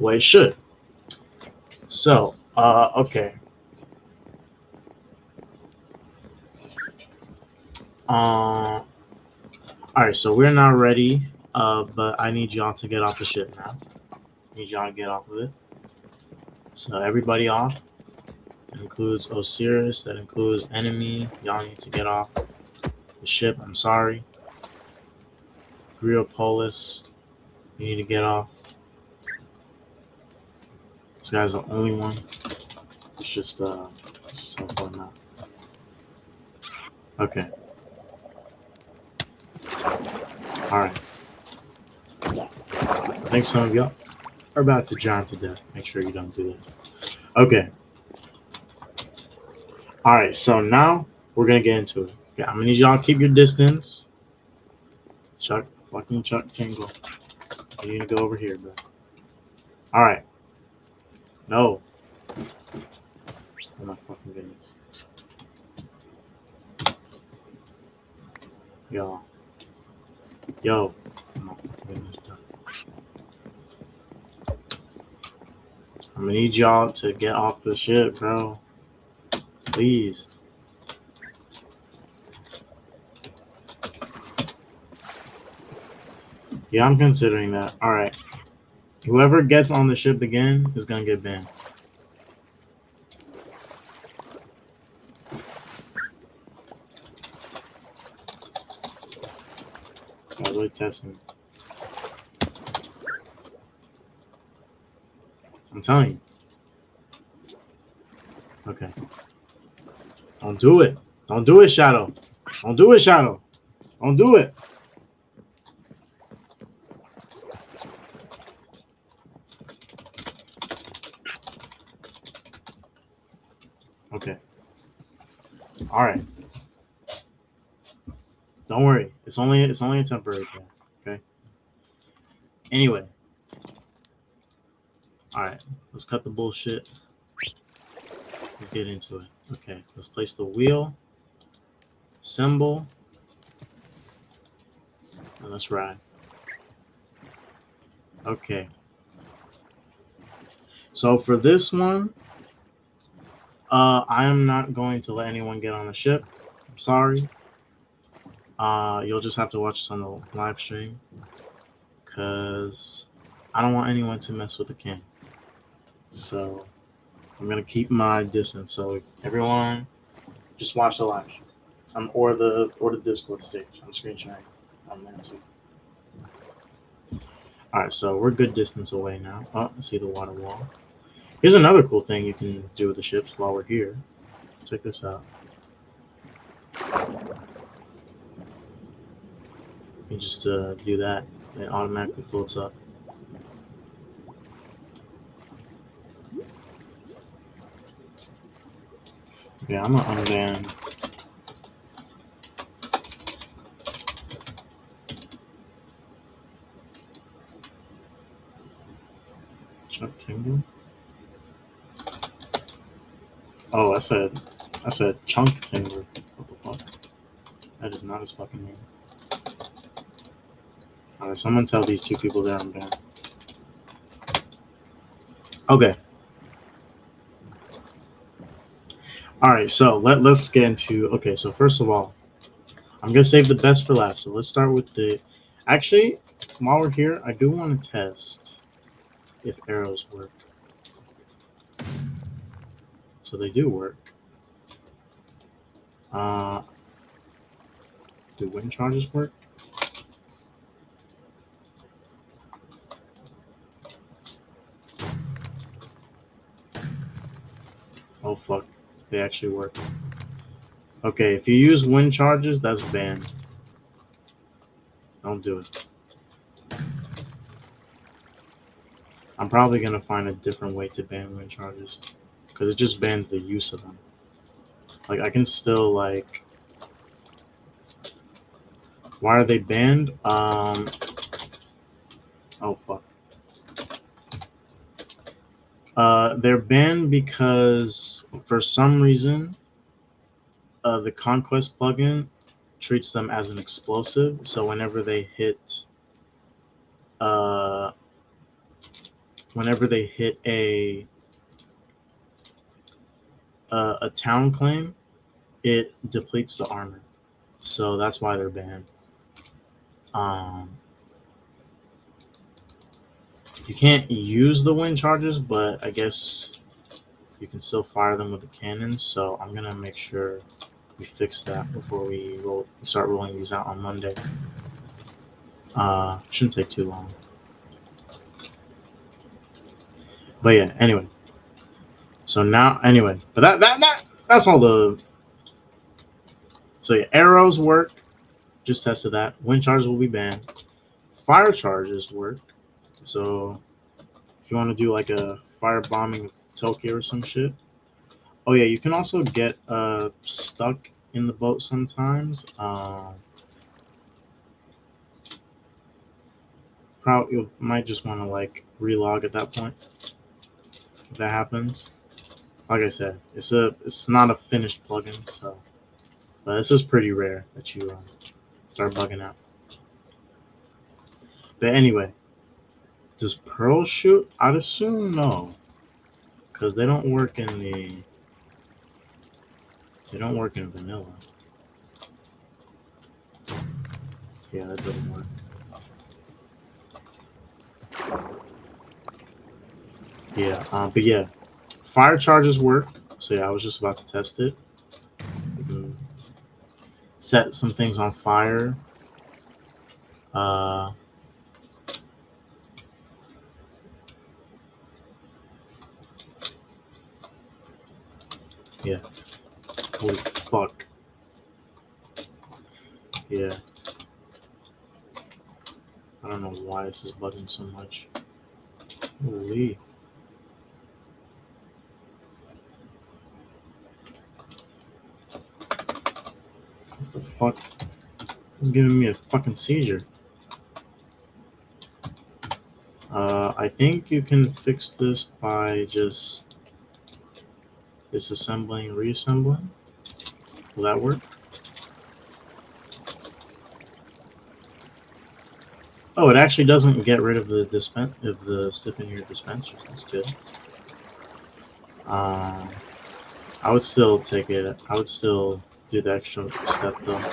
way it should. So okay. All right, so we're not ready, but I need y'all to get off the ship now. I need y'all to get off of it. So everybody off. That includes Osiris. That includes Enemy. Y'all need to get off the ship. I'm sorry. Griopolis, you need to get off. This guy's the only one. It's just how far now. Okay. All right. I think some of y'all are about to drown to death. Make sure you don't do that. Okay. All right. So now we're gonna get into it. Okay, I'm gonna need y'all to keep your distance. Chuck Tingle. You need to go over here, bro. All right. No. Oh my fucking goodness. Yo. Oh my fucking goodness. I'm gonna need y'all to get off the ship, bro. Please. Yeah, I'm considering that. All right. Whoever gets on the ship again is gonna get banned. Guys, really testing me. I'm telling you. Okay. Don't do it. Don't do it, Shadow. Don't do it, Shadow. Don't do it. Okay. All right. Don't worry. It's only a temporary thing. Okay. Anyway. All right. Let's cut the bullshit. Let's get into it. Okay. Let's place the wheel. Symbol. And let's ride. Okay. So for this one, I am not going to let anyone get on the ship. I'm sorry. You'll just have to watch this on the live stream, because I don't want anyone to mess with the king. So I'm gonna keep my distance. So everyone, just watch the live stream, or the Discord stage. I'm screen sharing on there too. All right, so we're good distance away now. Oh, I see the water wall. Here's another cool thing you can do with the ships while we're here. Check this out. You just do that, and it automatically floats up. Okay, I'm gonna unban. Chuck Tingle. Oh, I said Chunk Tingle. What the fuck? That is not his fucking name. Alright, someone tell these two people that I'm banned. Okay. Alright, so let's get into. Okay, so first of all, I'm gonna save the best for last. So let's start with the. Actually, while we're here, I do want to test if arrows work. So they do work. Do wind charges work? Oh fuck, they actually work. Okay, if you use wind charges, that's banned. Don't do it. I'm probably gonna find a different way to ban wind charges. because it just bans the use of them. Like I can still like. Why are they banned? Oh fuck. They're banned because for some reason, the Conquest plugin treats them as an explosive. So whenever they hit a town claim, it depletes the armor. So that's why they're banned. You can't use the wind charges, but I guess you can still fire them with the cannons. So I'm gonna make sure we fix that before we start rolling these out on Monday. Shouldn't take too long. But yeah, anyway. So now, anyway, but that's all the. So yeah, arrows work. Just tested that. Wind charges will be banned. Fire charges work. So if you want to do like a fire bombing of Tokyo or some shit. Oh yeah, you can also get stuck in the boat sometimes. Probably you might just want to like relog at that point. If that happens, like I said, it's not a finished plugin, so but this is pretty rare that you start bugging out. But anyway, does Pearl shoot? I'd assume no, because they don't work in vanilla. Yeah, that doesn't work. Yeah, but yeah, fire charges work. So yeah, I was just about to test it. You can set some things on fire. Yeah. Holy fuck. Yeah. I don't know why this is bugging so much. Holy. What the fuck? It's giving me a fucking seizure. I think you can fix this by just disassembling, reassembling. Will that work? Oh, it actually doesn't get rid of the stiff in your dispensers. That's good. I would still take it. I would still do the extra step though,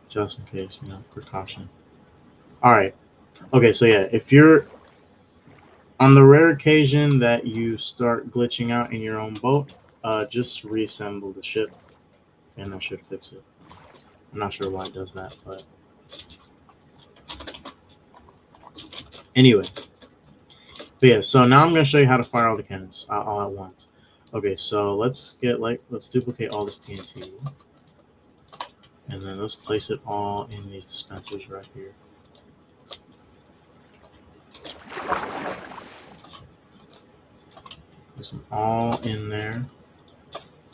just in case, precaution. All right. Okay, so yeah, if you're on the rare occasion that you start glitching out in your own boat, just reassemble the ship, and that should fix it. I'm not sure why it does that, but anyway. But yeah, so now I'm going to show you how to fire all the cannons all at once. Okay, so let's duplicate all this TNT, and then let's place it all in these dispensers right here. Place them all in there.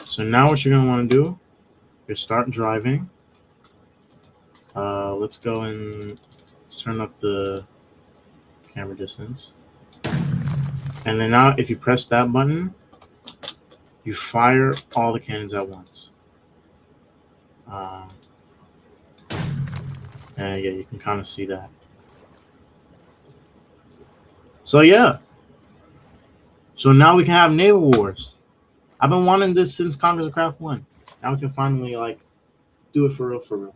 So now what you're going to want to do is start driving. Let's go and turn up the camera distance. And then now if you press that button, you fire all the cannons at once. And yeah, you can kind of see that. So yeah. So now we can have naval wars. I've been wanting this since Conquest of Craft 1. Now we can finally do it for real.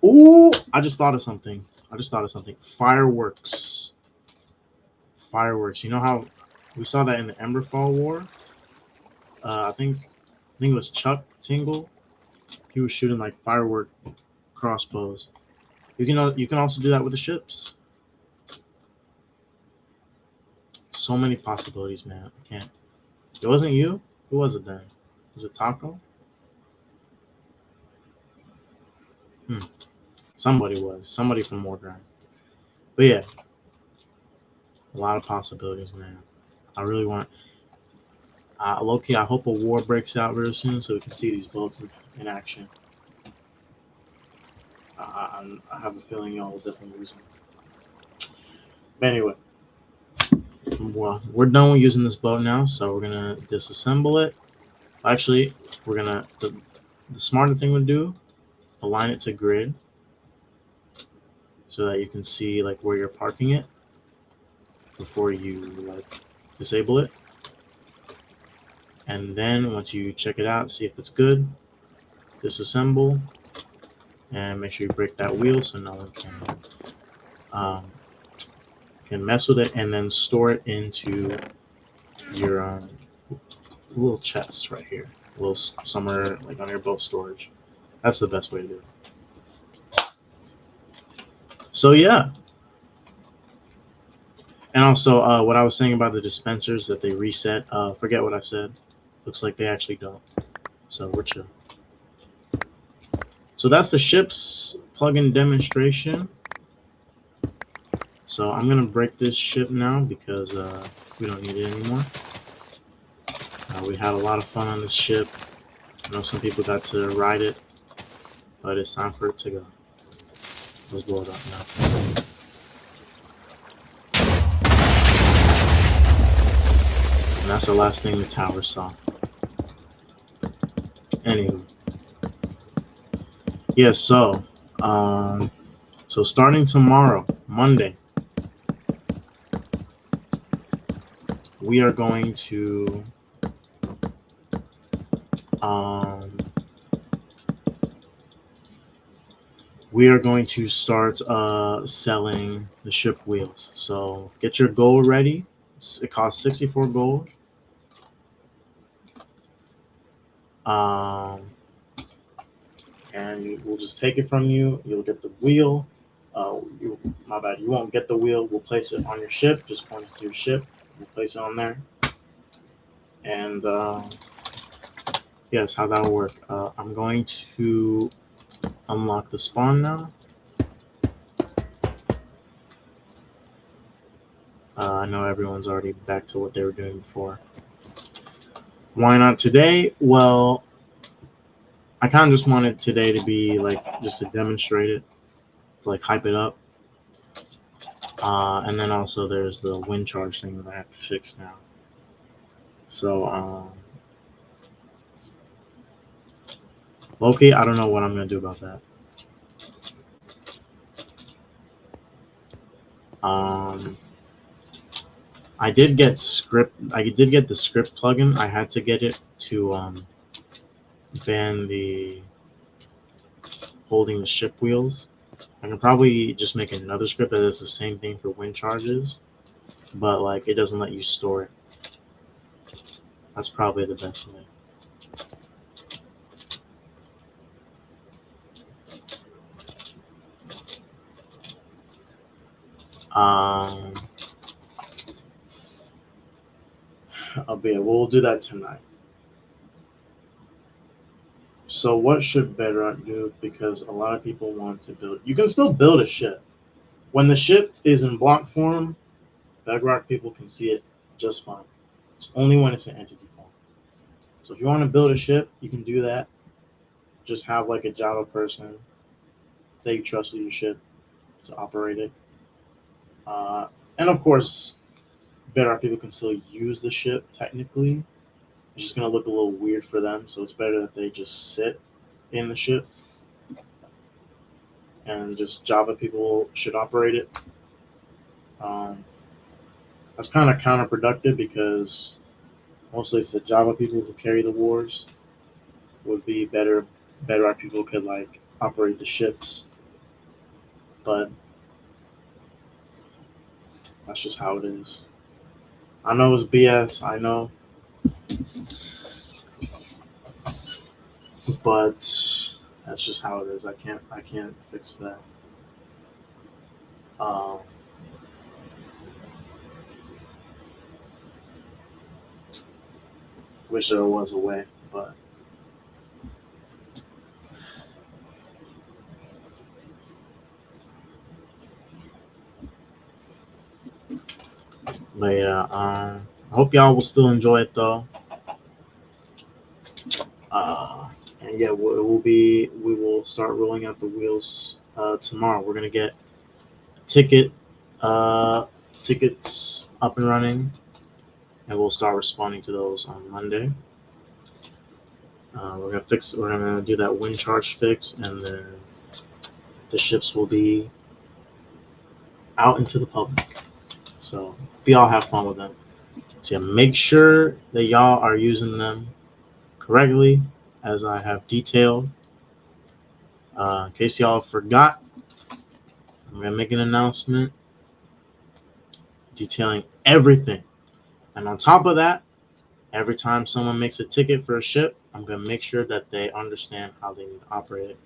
Ooh, I just thought of something. Fireworks. You know how we saw that in the Emberfall War? I think it was Chuck Tingle. He was shooting like firework crossbows. You can also do that with the ships. So many possibilities, man. I can't. It wasn't you? Who was it then? Was it Taco? Somebody was. Somebody from Wargrind. But yeah. A lot of possibilities, man. I really want. Low key, I hope a war breaks out real soon so we can see these boats in action. I have a feeling y'all will definitely use them. But anyway, well, we're done with using this boat now, so we're gonna disassemble it. Actually, we're gonna the smarter thing to do, align it to grid so that you can see like where you're parking it before you like disable it. And then once you check it out, see if it's good, disassemble, and make sure you break that wheel so no one can mess with it, and then store it into your little chest right here, a little somewhere like on your boat storage. That's the best way to do it. So yeah. And also, what I was saying about the dispensers that they reset, forget what I said. Looks like they actually don't. So we're chill. So that's the ship's plugin demonstration. So I'm gonna break this ship now because we don't need it anymore. We had a lot of fun on this ship. I know some people got to ride it, but it's time for it to go. Let's blow it up now. And that's the last thing the tower saw. Anyway. Yes, so starting tomorrow, Monday, we are going to start selling the ship wheels. So get your gold ready. It costs 64 gold. And we'll just take it from you. You'll get the wheel. My bad. You won't get the wheel. We'll place it on your ship. Just point it to your ship. We'll place it on there. And yes, how that'll work. I'm going to unlock the spawn now. I know everyone's already back to what they were doing before. Why not today? Well, I kind of just wanted today to be like just to demonstrate it, to like hype it up. And then also there's the wind charge thing that I have to fix now. So, okay, I don't know what I'm gonna do about that. I did get the script plugin. I had to get it to ban the holding the ship wheels. I can probably just make another script that does the same thing for wind charges, but like it doesn't let you store it. That's probably the best way. We'll do that tonight. So what should Bedrock do? Because a lot of people want to build. You can still build a ship. When the ship is in block form, Bedrock people can see it just fine. It's only when it's in entity form. So if you want to build a ship, you can do that. Just have like a Java person that you trust with your ship to operate it. And of course, Bedrock people can still use the ship technically. It's just going to look a little weird for them. So it's better that they just sit in the ship. And just Java people should operate it. That's kind of counterproductive because mostly it's the Java people who carry the wars. Would be better people could like operate the ships, but that's just how it is. I know it's BS. I know, but that's just how it is. I can't fix that. Wish there was a way, but yeah. I hope y'all will still enjoy it though. And yeah, we will start rolling out the wheels tomorrow. We're gonna get ticket tickets up and running, and we'll start responding to those on Monday. We're gonna do that wind charge fix, and then the ships will be out into the public. So we all have fun with them. So yeah, make sure that y'all are using them correctly, as I have detailed. In case y'all forgot, I'm gonna make an announcement detailing everything. And on top of that, every time someone makes a ticket for a ship, I'm gonna make sure that they understand how they need to operate it.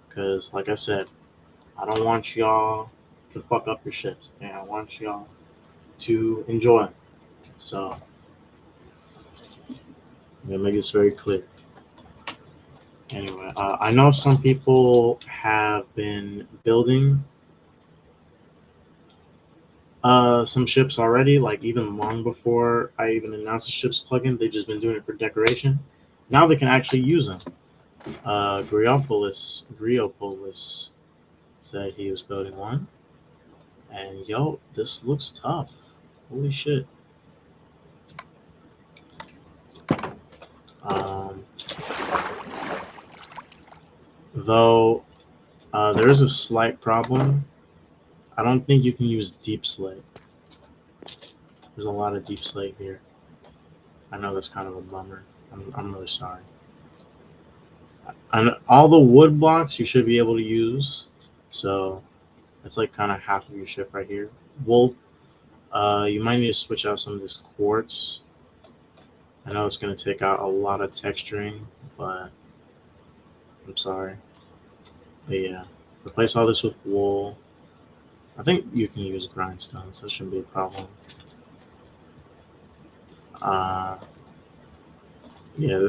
Because, like I said, I don't want y'all to fuck up your ships. Okay? I want y'all to enjoy it. So I'm gonna make this very clear. Anyway, I know some people have been building some ships already, like even long before I even announced the ships plugin. They've just been doing it for decoration. Now they can actually use them. Griopolis said he was building one, and yo, this looks tough. Holy shit. Um, though there is a slight problem. I don't think you can use deep slate. There's a lot of deep slate here. I know that's kind of a bummer. I'm really sorry. And all the wood blocks you should be able to use. So it's like kind of half of your ship right here. Wool, you might need to switch out some of this quartz. I know it's going to take out a lot of texturing, but I'm sorry. But yeah, replace all this with wool. I think you can use grindstones. That shouldn't be a problem. Yeah,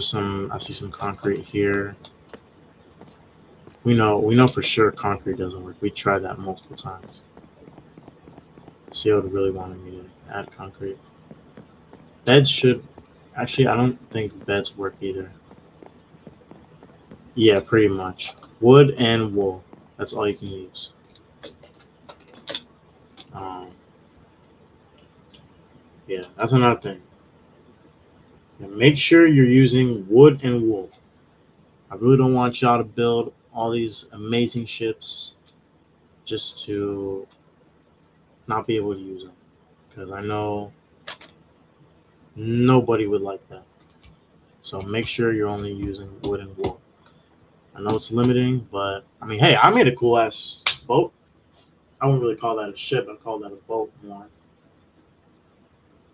I see some concrete here. We know for sure concrete doesn't work. We tried that multiple times. Sealed really wanted me to add concrete. Beds should, actually, I don't think beds work either. Yeah, pretty much. Wood and wool. That's all you can use. Yeah, that's another thing. And make sure you're using wood and wool. I really don't want y'all to build all these amazing ships just to not be able to use them, because I know nobody would like that. So make sure you're only using wood and wool. I know it's limiting, but I mean, hey, I made a cool ass boat. I wouldn't really call that a ship. I'd call that a boat more.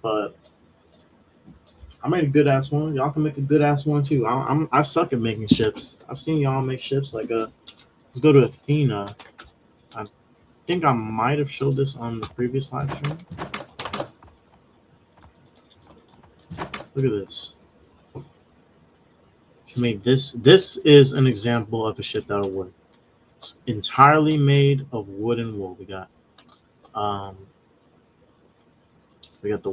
But I made a good ass one. Y'all can make a good ass one too. I suck at making ships. I've seen y'all make ships. Like let's go to Athena. I think I might have showed this on the previous live stream. Look at this. She made this. This is an example of a ship that'll work. It's entirely made of wood and wool. We got the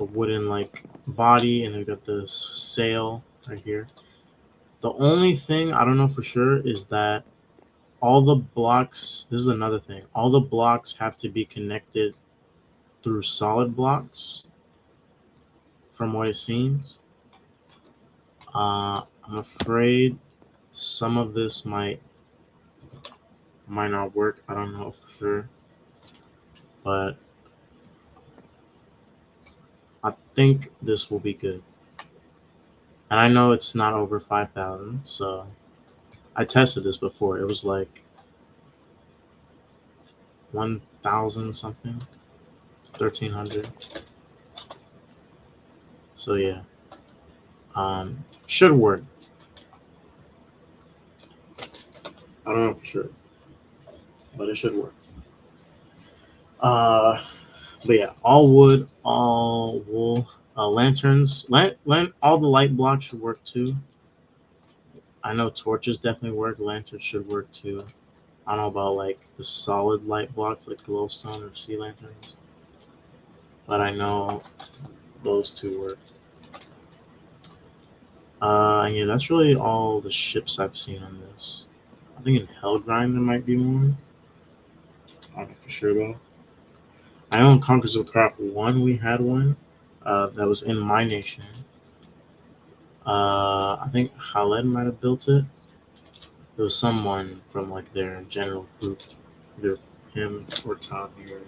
wooden like body, and then we got this sail right here. The only thing I don't know for sure is that all the blocks, this is another thing, all the blocks have to be connected through solid blocks from what it seems. I'm afraid some of this might not work. I don't know for sure, but I think this will be good. And I know it's not over 5,000, so I tested this before. It was like 1,000 something, 1,300. So yeah, should work. I don't know for sure, but it should work. But yeah, all wood, all wool, lanterns, all the light blocks should work too. I know torches definitely work. Lanterns should work too. I don't know about like the solid light blocks like glowstone or sea lanterns. but I know those two were. Yeah, that's really all the ships I've seen on this. I think in Hellgrind there might be more. I don't know for sure though. I know in Conquers of Craft 1 we had one that was in my nation. I think Khaled might have built it. There was someone from like their general group, either him or Tommy or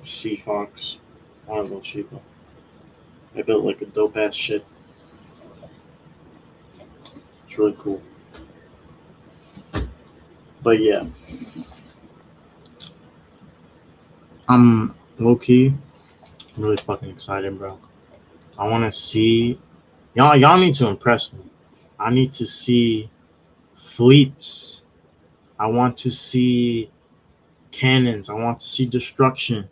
Sea Fox, one of those people. They built like a dope ass ship. It's really cool. But yeah, I'm low key really fucking excited, bro. I want to see y'all. Y'all need to impress me. I need to see fleets. I want to see cannons. I want to see destruction.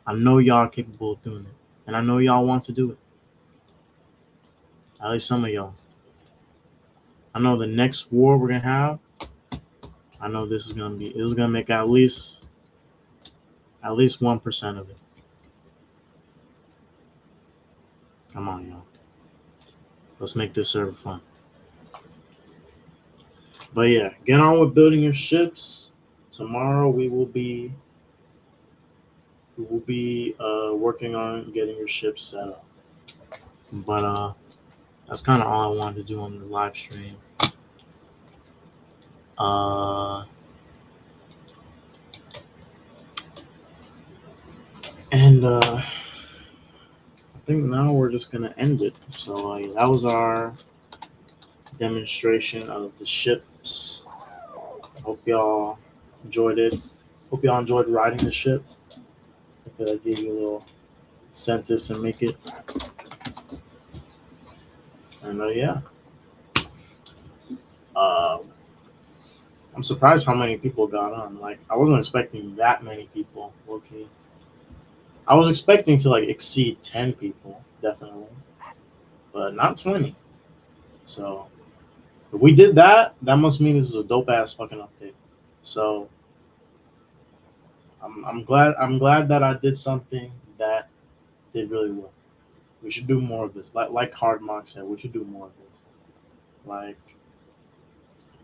I know y'all are capable of doing it, and I know y'all want to do it. At least some of y'all. I know the next war we're gonna have. I know this is gonna make at least 1% of it. Come on, y'all. Let's make this server fun. But yeah, get on with building your ships. Tomorrow we will be working on getting your ship set up. But that's kind of all I wanted to do on the live stream. And I think now we're just gonna end it. So that was our demonstration of the ships. Hope y'all enjoyed it. Hope y'all enjoyed riding the ship. I feel like I gave you a little incentive to make it. And yeah. I'm surprised how many people got on. Like, I wasn't expecting that many people. Okay. I was expecting to like exceed 10 people, definitely. But not 20. So if we did that, that must mean this is a dope ass fucking update. So I'm glad that I did something that did really well. We should do more of this. Like Hard Mock said, we should do more of this. Like,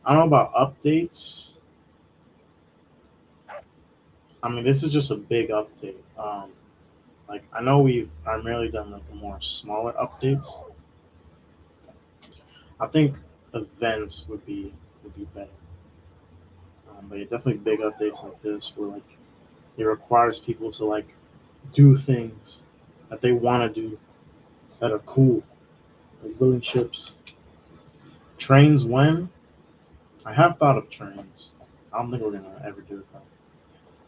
I don't know about updates. I mean, this is just a big update. Like, I know we've primarily done like more smaller updates. I think events would be better. But yeah, definitely big updates like this where like it requires people to like do things that they want to do that are cool, like building ships. Trains when? I have thought of trains. I don't think we're gonna ever do it though.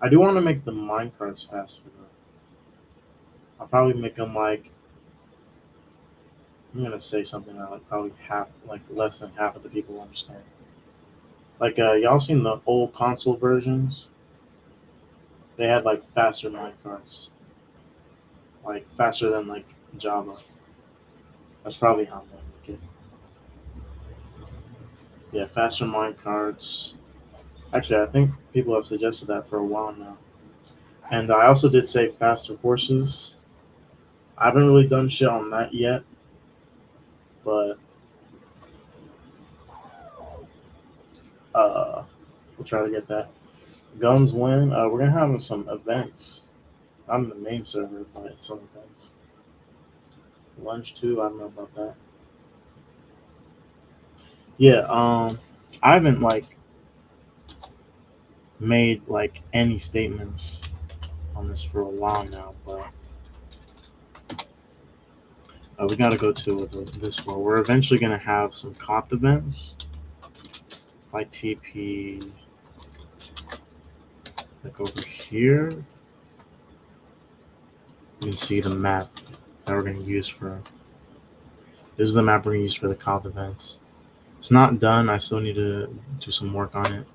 I do want to make the minecarts faster though. I'll probably make them like, I'm gonna say something that like probably less than half of the people understand. Like y'all seen the old console versions? They had like faster minecarts, like faster than like Java. That's probably how I'm gonna make it. Yeah, faster minecarts. Actually, I think people have suggested that for a while now. And I also did say faster horses. I haven't really done shit on that yet, but we'll try to get that. Guns win. We're gonna have some events. I'm the main server, but some events. Lunch too. I don't know about that. Yeah. I haven't like made like any statements on this for a while now, but we gotta go to this one. We're eventually gonna have some COP events. If I TP like over here, you can see the map that we're gonna use for. This is the map we're gonna use for the COP events. It's not done. I still need to do some work on it.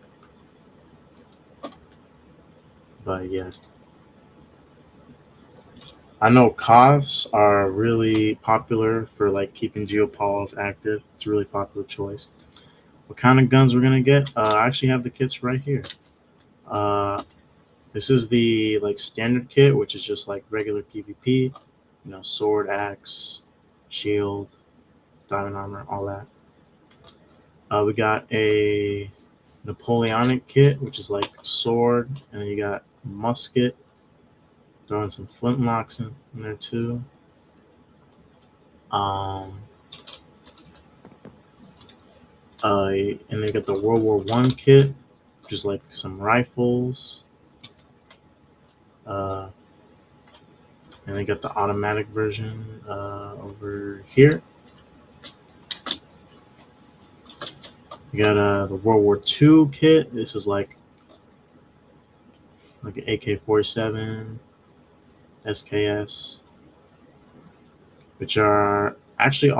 But yeah. I know COFs are really popular for like keeping geopols active. It's a really popular choice. What kind of guns we're gonna get? I actually have the kits right here. This is the like standard kit, which is just like regular PvP, sword, axe, shield, diamond armor, all that. We got a Napoleonic kit, which is like sword, and then you got musket, throwing some flintlocks in there too. And they got the World War I kit, which is like some rifles. And they got the automatic version over here. You got the World War II kit. This is like an AK-47, SKS, which are actually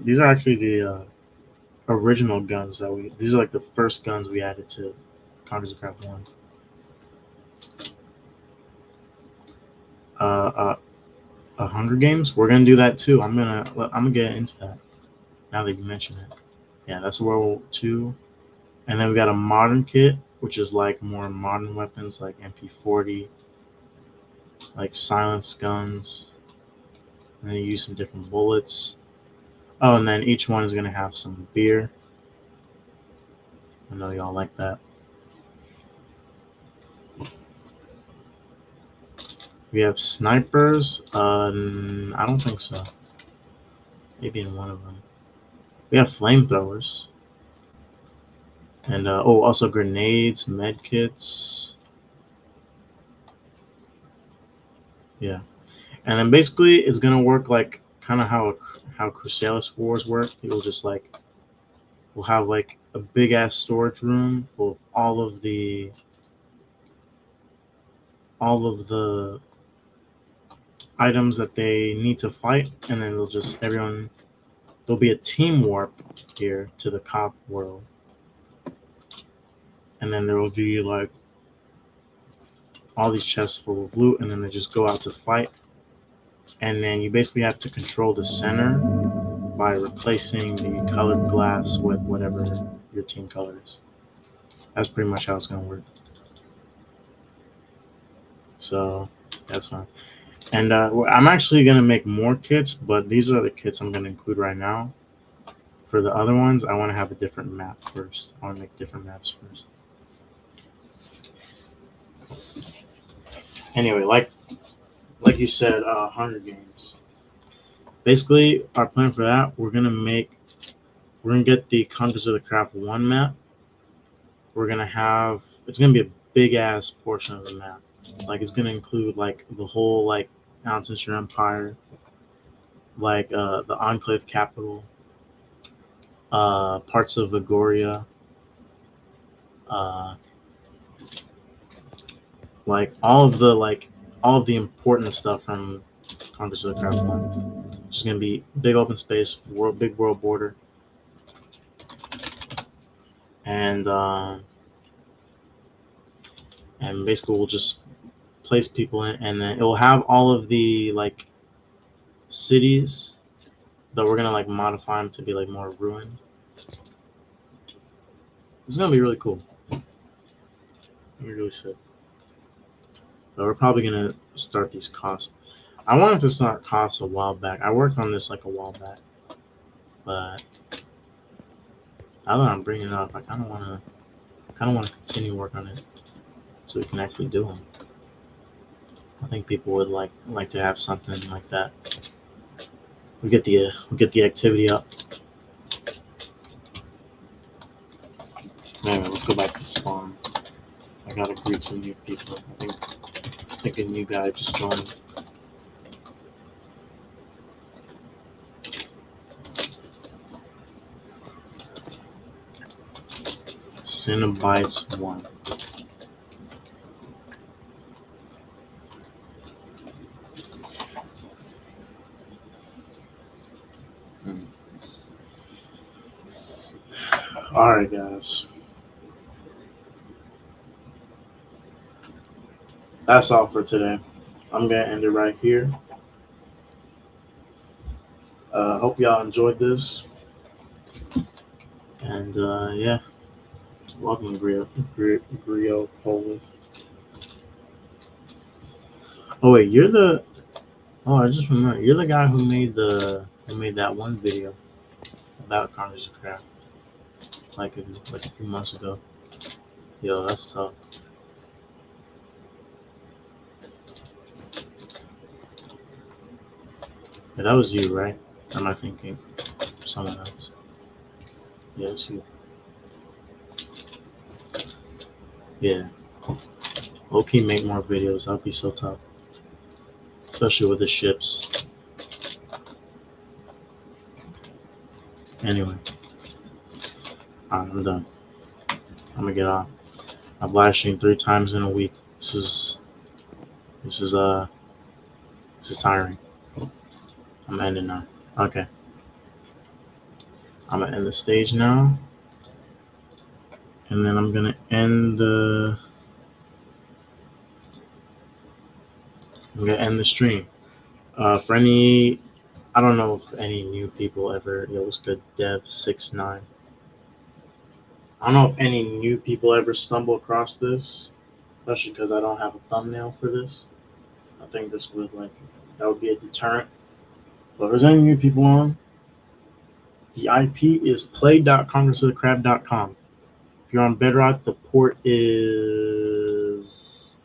these are actually the original guns these are like the first guns we added to Conquers of Craft 1. Hunger Games, we're gonna do that too. I'm gonna get into that now that you mention it. Yeah, that's World War II. And then we got a modern kit, which is like more modern weapons like MP40, like silenced guns. And then you use some different bullets. Oh, and then each one is gonna have some beer. I know y'all like that. We have snipers. I don't think so. Maybe in one of them. We have flamethrowers. And also grenades, med kits. Yeah. And then basically it's gonna work like kind of how Crusalis Wars work. It'll just like we'll have like a big ass storage room full of all of the items that they need to fight, and then there'll be a team warp here to the cop world. And then there will be like all these chests full of loot, and then they just go out to fight. And then you basically have to control the center by replacing the colored glass with whatever your team color is. That's pretty much how it's going to work. So that's fine. And I'm actually going to make more kits, but these are the kits I'm going to include right now. For the other ones, I want to have a different map first. I want to make different maps first. Anyway, like you said, Hunger Games. Basically, our plan for that, we're gonna get the Conquers of the Craft 1 map. It's gonna be a big ass portion of the map. Like it's gonna include like the whole like Altenshire Empire, like the Enclave capital, parts of Agoria, like all of the important stuff from Conquers of the Craft 1. It's just gonna be big open space, big world border, and basically we'll just place people in, and then it will have all of the like cities that we're gonna like modify them to be like more ruined. It's gonna be really cool. Be really sick. But we're probably gonna start these costs. I wanted to start costs a while back. I worked on this like a while back, but now that I'm bringing it up, I kind of want to continue work on it so we can actually do them. I think people would like to have something like that. We get the activity up. Anyway, let's go back to spawn. I gotta greet some new people. I think a new guy just joined. Cinnabites 1. All right, guys. That's all for today. I'm gonna end it right here. Hope y'all enjoyed this. And yeah, welcome, Grio Polis. Oh wait, you're the. Oh, I just remember. You're the guy who made that one video about Congress of Crap like a few months ago. Yo, that's tough. Yeah, that was you, right? Or am I thinking someone else? Yeah, it's you. Yeah. Okay, make more videos. That'd be so tough, especially with the ships. Anyway, I'm done. I'm gonna get off. I've live streamed 3 times in a week. This is this is tiring. I'm ending now. Okay, I'm gonna end the stage now, and then I'm gonna end the stream. For any, I don't know if any new people ever. It was good. Dev69. I don't know if any new people ever stumble across this, especially because I don't have a thumbnail for this. I think this would that would be a deterrent. But if there's any new people on, the IP is play.congressofthecrab.com. If you're on Bedrock, the port is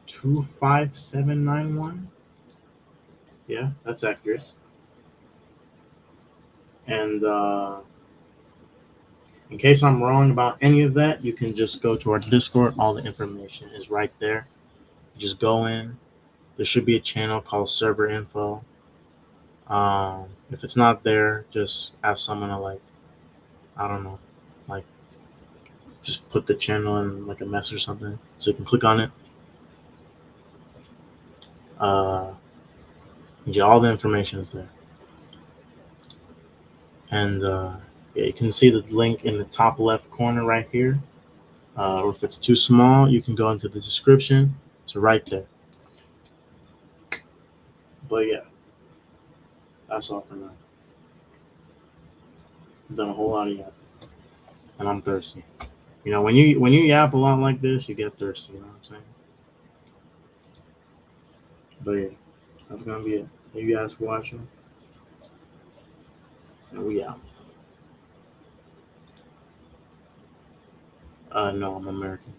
25791. Yeah, that's accurate. And in case I'm wrong about any of that, you can just go to our Discord. All the information is right there. You just go in. There should be a channel called Server Info. If it's not there, just ask someone to I don't know, like just put the channel in a message or something, so you can click on it. Yeah, all the information is there, and yeah, you can see the link in the top left corner right here. Or if it's too small, you can go into the description. It's right there. But yeah, that's all for now. I've done a whole lot of yapping, and I'm thirsty. You know, when you yap a lot like this, you get thirsty. You know what I'm saying? But yeah, that's gonna be it. Thank you guys for watching, and we out. No, I'm American.